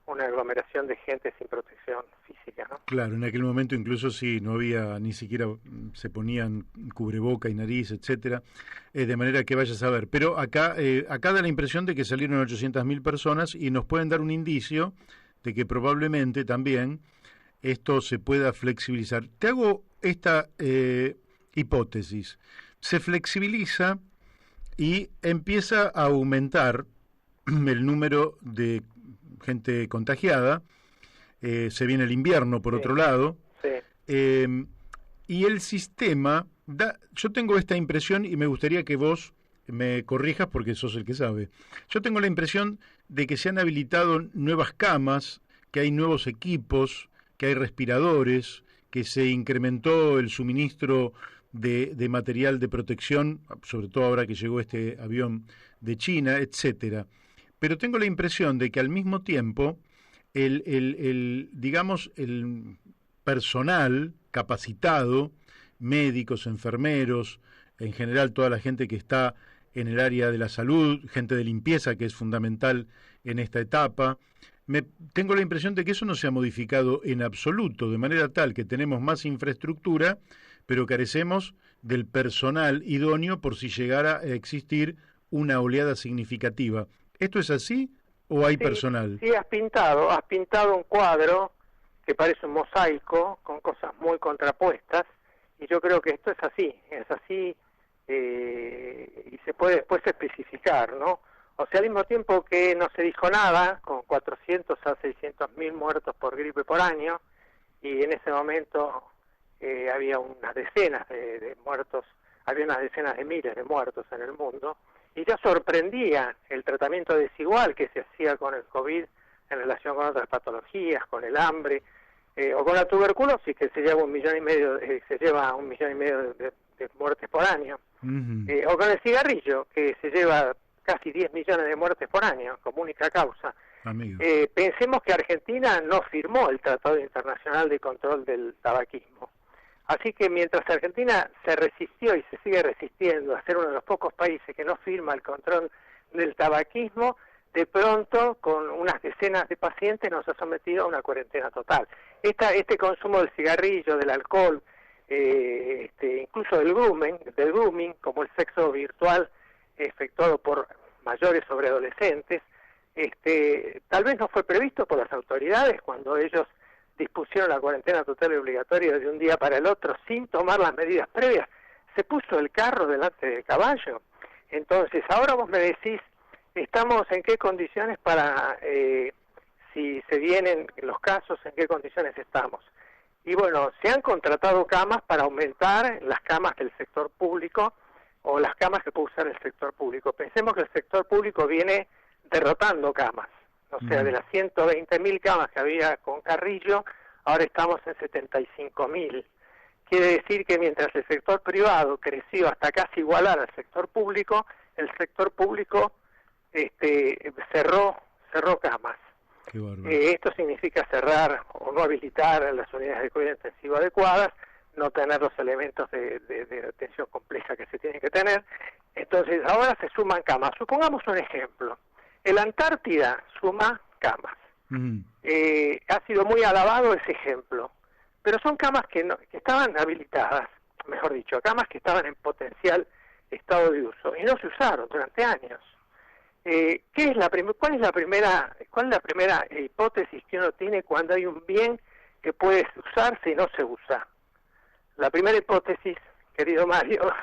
aglomeración de gente sin protección física, ¿no? Claro, en aquel momento incluso sí, no había, ni siquiera se ponían cubreboca y nariz, etcétera, de manera que vayas a ver. Pero acá da la impresión de que salieron 800.000 personas y nos pueden dar un indicio de que probablemente también esto se pueda flexibilizar. Te hago esta hipótesis. Se flexibiliza y empieza a aumentar el número de gente contagiada, se viene el invierno por otro lado, y el sistema yo tengo esta impresión, y me gustaría que vos me corrijas porque sos el que sabe. Yo tengo la impresión de que se han habilitado nuevas camas, que hay nuevos equipos, que hay respiradores, que se incrementó el suministro de material de protección, sobre todo ahora que llegó este avión de China, etcétera. Pero tengo la impresión de que al mismo tiempo digamos, el personal capacitado, médicos, enfermeros, en general toda la gente que está en el área de la salud, gente de limpieza que es fundamental en esta etapa, tengo la impresión de que eso no se ha modificado en absoluto, de manera tal que tenemos más infraestructura, pero carecemos del personal idóneo por si llegara a existir una oleada significativa. ¿Esto es así o hay personal? Sí, has pintado un cuadro que parece un mosaico con cosas muy contrapuestas, y yo creo que esto es así, y se puede después especificar, ¿no? O sea, al mismo tiempo que no se dijo nada, con 400 a 600.000 muertos por gripe por año, y en ese momento había unas decenas de muertos, había unas decenas de miles de muertos en el mundo, y ya sorprendía el tratamiento desigual que se hacía con el COVID en relación con otras patologías, con el hambre, o con la tuberculosis, que se lleva 1,5 millones de muertes por año, o con el cigarrillo, que se lleva casi 10 millones de muertes por año como única causa. Pensemos que Argentina no firmó el Tratado Internacional de Control del Tabaquismo. Así que mientras Argentina se resistió y se sigue resistiendo a ser uno de los pocos países que no firma el control del tabaquismo, de pronto con unas decenas de pacientes nos ha sometido a una cuarentena total. Este consumo del cigarrillo, del alcohol, incluso del grooming, como el sexo virtual efectuado por mayores sobre adolescentes, tal vez no fue previsto por las autoridades cuando ellos dispusieron la cuarentena total y obligatoria de un día para el otro sin tomar las medidas previas. Se puso el carro delante del caballo. Entonces, ahora vos me decís, ¿estamos en qué condiciones para, si se vienen los casos, en qué condiciones estamos? Y bueno, se han contratado camas para aumentar las camas del sector público o las camas que puede usar el sector público. Pensemos que el sector público viene derrotando camas. O sea, de las 120.000 camas que había con Carrillo, ahora estamos en 75.000. Quiere decir que mientras el sector privado creció hasta casi igualar al sector público, el sector público cerró camas. Esto significa cerrar o no habilitar las unidades de cuidado intensivo adecuadas, no tener los elementos de atención compleja que se tienen que tener. Entonces, ahora se suman camas. Supongamos un ejemplo. El Antártida suma camas. Ha sido muy alabado ese ejemplo, pero son camas que estaban habilitadas, mejor dicho, camas que estaban en potencial estado de uso y no se usaron durante años. ¿Cuál es la primera hipótesis que uno tiene cuando hay un bien que puede usarse y no se usa? La primera hipótesis, querido Mario,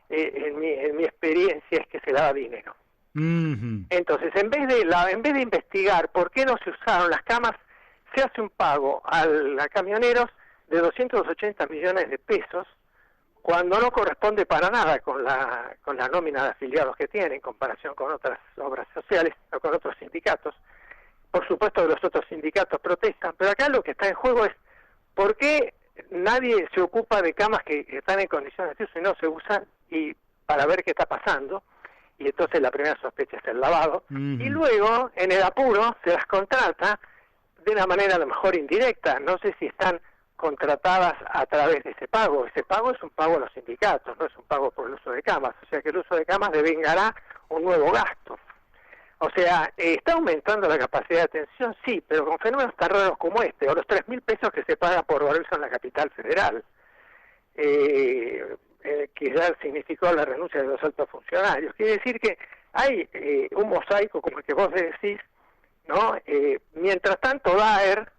en mi experiencia, es que se lava dinero. Entonces, en vez de investigar por qué no se usaron las camas, se hace un pago a camioneros de 280 millones de pesos, cuando no corresponde para nada con la nómina de afiliados que tiene en comparación con otras obras sociales o con otros sindicatos. Por supuesto los otros sindicatos protestan, pero acá lo que está en juego es por qué nadie se ocupa de camas que están en condiciones de uso y no se usan, y para ver qué está pasando. Y entonces la primera sospecha es el lavado, y luego en el apuro se las contrata de una manera a lo mejor indirecta. No sé si están contratadas a través de ese pago. Ese pago es un pago a los sindicatos, no es un pago por el uso de camas, o sea que el uso de camas devengará un nuevo gasto. O sea, ¿está aumentando la capacidad de atención? Sí, pero con fenómenos tan raros como este, o los 3.000 pesos que se paga por barbecho en la capital federal, que ya significó la renuncia de los altos funcionarios. Quiere decir que hay un mosaico como el que vos decís, ¿no? Mientras tanto, Daer,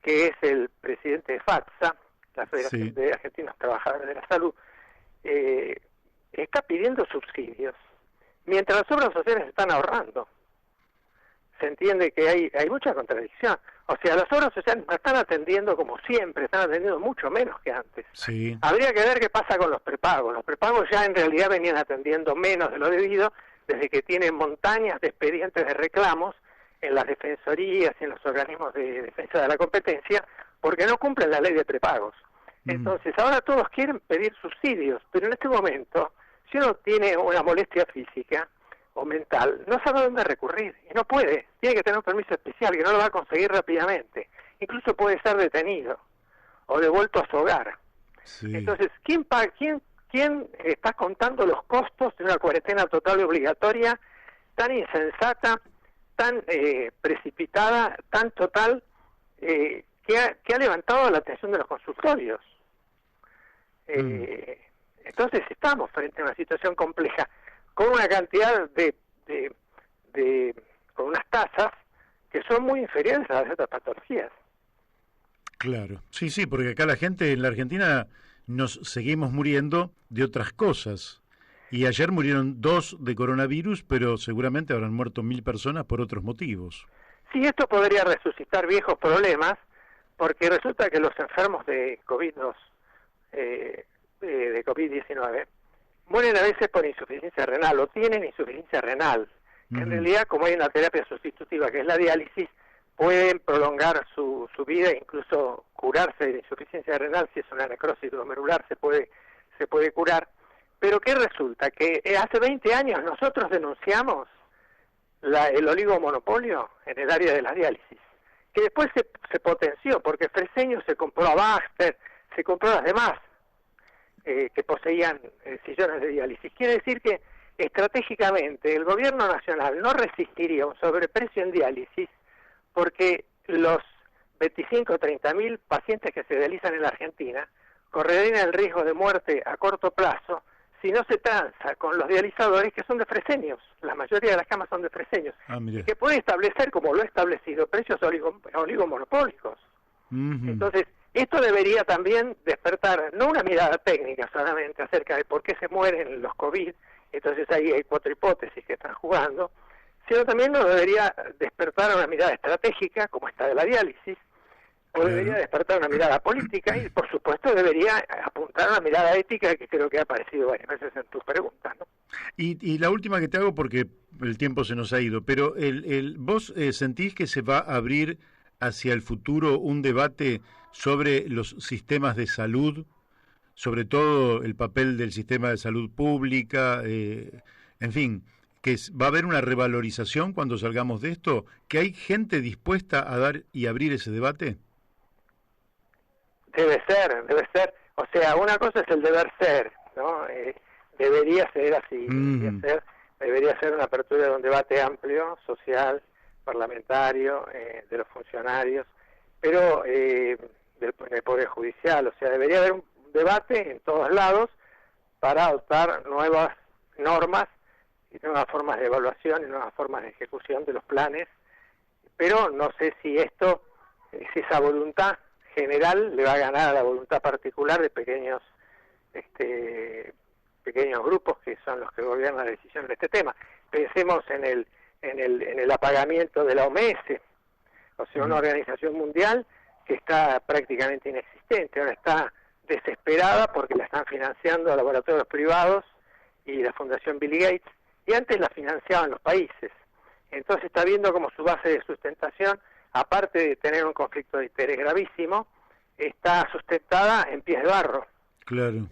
que es el presidente de FATSA, la Federación de Argentinos Trabajadores de la Salud, está pidiendo subsidios, mientras las obras sociales están ahorrando. Se entiende que hay mucha contradicción. O sea, las obras sociales no están atendiendo como siempre, están atendiendo mucho menos que antes. Sí. Habría que ver qué pasa con los prepagos. Los prepagos ya en realidad venían atendiendo menos de lo debido, desde que tienen montañas de expedientes de reclamos en las defensorías y en los organismos de defensa de la competencia, porque no cumplen la ley de prepagos. Entonces, ahora todos quieren pedir subsidios, pero en este momento, si uno tiene una molestia física o mental, no sabe a dónde recurrir, y no puede, tiene que tener un permiso especial que no lo va a conseguir rápidamente, incluso puede ser detenido o devuelto a su hogar. Sí. Entonces, ¿quién está contando los costos de una cuarentena total y obligatoria tan insensata, tan precipitada, tan total, que ha levantado la atención de los consultorios? Entonces estamos frente a una situación compleja, con una cantidad con unas tasas que son muy inferiores a las otras patologías. Claro, sí, porque acá la gente en la Argentina nos seguimos muriendo de otras cosas. Y ayer murieron 2 de coronavirus, pero seguramente habrán muerto 1.000 personas por otros motivos. Sí, esto podría resucitar viejos problemas, porque resulta que los enfermos de COVID-19 mueren a veces por insuficiencia renal, o tienen insuficiencia renal. En realidad, como hay una terapia sustitutiva que es la diálisis, pueden prolongar su vida e incluso curarse de insuficiencia renal. Si es una necrosis glomerular, se puede curar. Pero ¿qué resulta? Que hace 20 años nosotros denunciamos el oligomonopolio en el área de la diálisis, que después se potenció, porque Fresenius se compró a Baxter, se compró a las demás que poseían sillones de diálisis. Quiere decir que estratégicamente el gobierno nacional no resistiría un sobreprecio en diálisis, porque los 25 o 30.000 pacientes que se dializan en la Argentina correrían el riesgo de muerte a corto plazo si no se transa con los dializadores que son de Fresenius. La mayoría de las camas son de Fresenius, y que puede establecer, como lo ha establecido, precios oligomonopólicos. Entonces, esto debería también despertar, no una mirada técnica solamente acerca de por qué se mueren los COVID, entonces ahí hay 4 hipótesis que están jugando, sino también nos debería despertar una mirada estratégica, como esta de la diálisis, o debería despertar una mirada política, y por supuesto debería apuntar a una mirada ética, que creo que ha aparecido varias veces en tus preguntas, ¿no? Y la última que te hago, porque el tiempo se nos ha ido, pero ¿vos sentís que se va a abrir hacia el futuro un debate sobre los sistemas de salud, sobre todo el papel del sistema de salud pública, en fin, que va a haber una revalorización cuando salgamos de esto, que hay gente dispuesta a dar y abrir ese debate? Debe ser. O sea, una cosa es el deber ser, ¿no? Debería ser así, debería ser una apertura de un debate amplio, social, parlamentario, de los funcionarios, pero del Poder Judicial. O sea, debería haber un debate en todos lados para adoptar nuevas normas y nuevas formas de evaluación y nuevas formas de ejecución de los planes, pero no sé si esa voluntad general le va a ganar a la voluntad particular de pequeños grupos que son los que gobiernan la decisión de este tema. Pensemos en el apagamiento de la OMS. O sea, una organización mundial que está prácticamente inexistente, ahora está desesperada porque la están financiando laboratorios privados y la Fundación Bill Gates, y antes la financiaban los países. Entonces está viendo como su base de sustentación, aparte de tener un conflicto de interés gravísimo, está sustentada en pies de barro. Claro.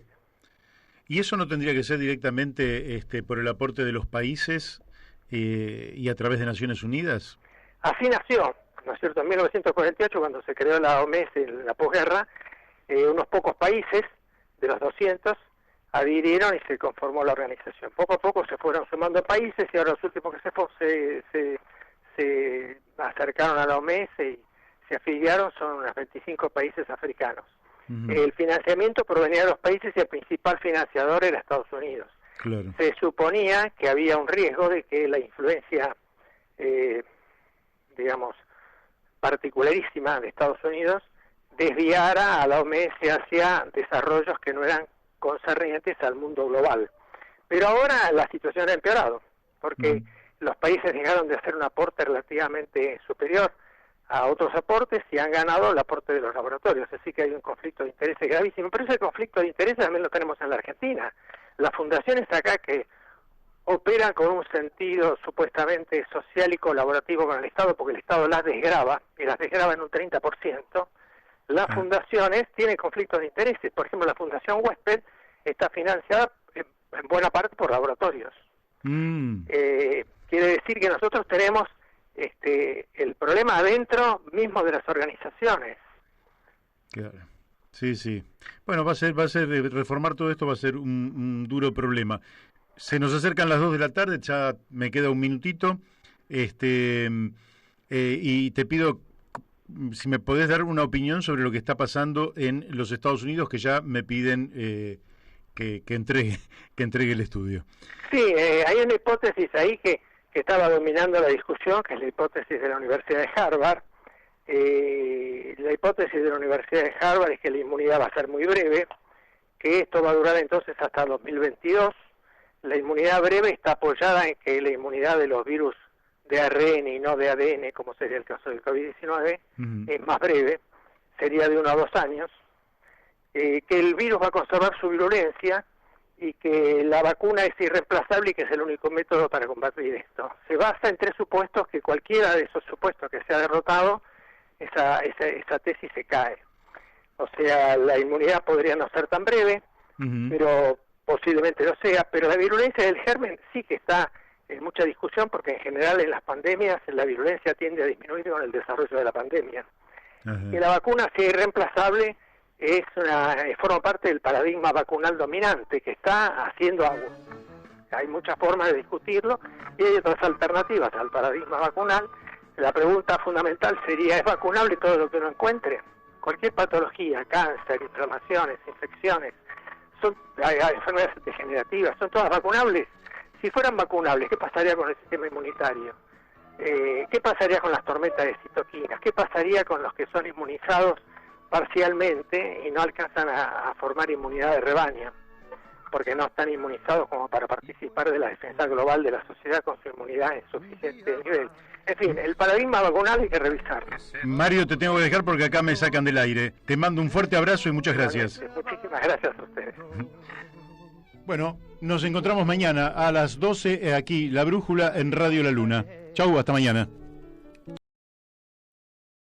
¿Y eso no tendría que ser directamente por el aporte de los países y a través de Naciones Unidas? Así nació, ¿no es cierto? En 1948, cuando se creó la OMS en la posguerra, unos pocos países, de los 200, adhirieron y se conformó la organización. Poco a poco se fueron sumando países y ahora los últimos que se acercaron a la OMS y se afiliaron son unos 25 países africanos. El financiamiento provenía de los países y el principal financiador era Estados Unidos. Claro. Se suponía que había un riesgo de que la influencia, digamos, particularísima de Estados Unidos desviara a la OMS hacia desarrollos que no eran concernientes al mundo global. Pero ahora la situación ha empeorado, porque los países dejaron de hacer un aporte relativamente superior a otros aportes y han ganado el aporte de los laboratorios, así que hay un conflicto de intereses gravísimo, pero ese conflicto de intereses también lo tenemos en la Argentina. Las fundaciones acá que operan con un sentido supuestamente social y colaborativo con el Estado, porque el Estado las desgrava, y las desgrava en un 30%, las fundaciones tienen conflictos de intereses. Por ejemplo, la Fundación Huésped está financiada en buena parte por laboratorios. Quiere decir que nosotros tenemos el problema adentro mismo de las organizaciones. Claro. Sí, sí. Bueno, va a ser reformar todo esto va a ser un duro problema. Se nos acercan las 2 de la tarde, ya me queda un minutito, y te pido si me podés dar una opinión sobre lo que está pasando en los Estados Unidos, que ya me piden que entregue el estudio. Sí, hay una hipótesis ahí que estaba dominando la discusión, que es la hipótesis de la Universidad de Harvard. La hipótesis de la Universidad de Harvard es que la inmunidad va a ser muy breve, que esto va a durar entonces hasta 2022. La inmunidad breve está apoyada en que la inmunidad de los virus de ARN y no de ADN, como sería el caso del COVID-19, es más breve, sería de 1 a 2 años, que el virus va a conservar su virulencia y que la vacuna es irreemplazable y que es el único método para combatir esto. Se basa en 3 supuestos, que cualquiera de esos supuestos que sea derrotado, esa tesis se cae. O sea, la inmunidad podría no ser tan breve, pero posiblemente lo sea, pero la virulencia del germen sí que está en mucha discusión, porque en general en las pandemias la virulencia tiende a disminuir con el desarrollo de la pandemia. Y la vacuna, si es irreemplazable, forma parte del paradigma vacunal dominante que está haciendo agua. Hay muchas formas de discutirlo y hay otras alternativas al paradigma vacunal. La pregunta fundamental sería, ¿es vacunable todo lo que uno encuentre? Cualquier patología, cáncer, inflamaciones, infecciones, hay enfermedades degenerativas, ¿son todas vacunables? Si fueran vacunables, ¿qué pasaría con el sistema inmunitario? ¿Qué pasaría con las tormentas de citoquinas? ¿Qué pasaría con los que son inmunizados parcialmente y no alcanzan a formar inmunidad de rebaño? Porque no están inmunizados como para participar de la defensa global de la sociedad con su inmunidad en suficiente nivel. En fin, el paradigma vacunal hay que revisarlo. Mario, te tengo que dejar porque acá me sacan del aire. Te mando un fuerte abrazo y muchas gracias. Muchísimas gracias a ustedes. Bueno, nos encontramos mañana a las 12 aquí, La Brújula en Radio La Luna. Chau, hasta mañana.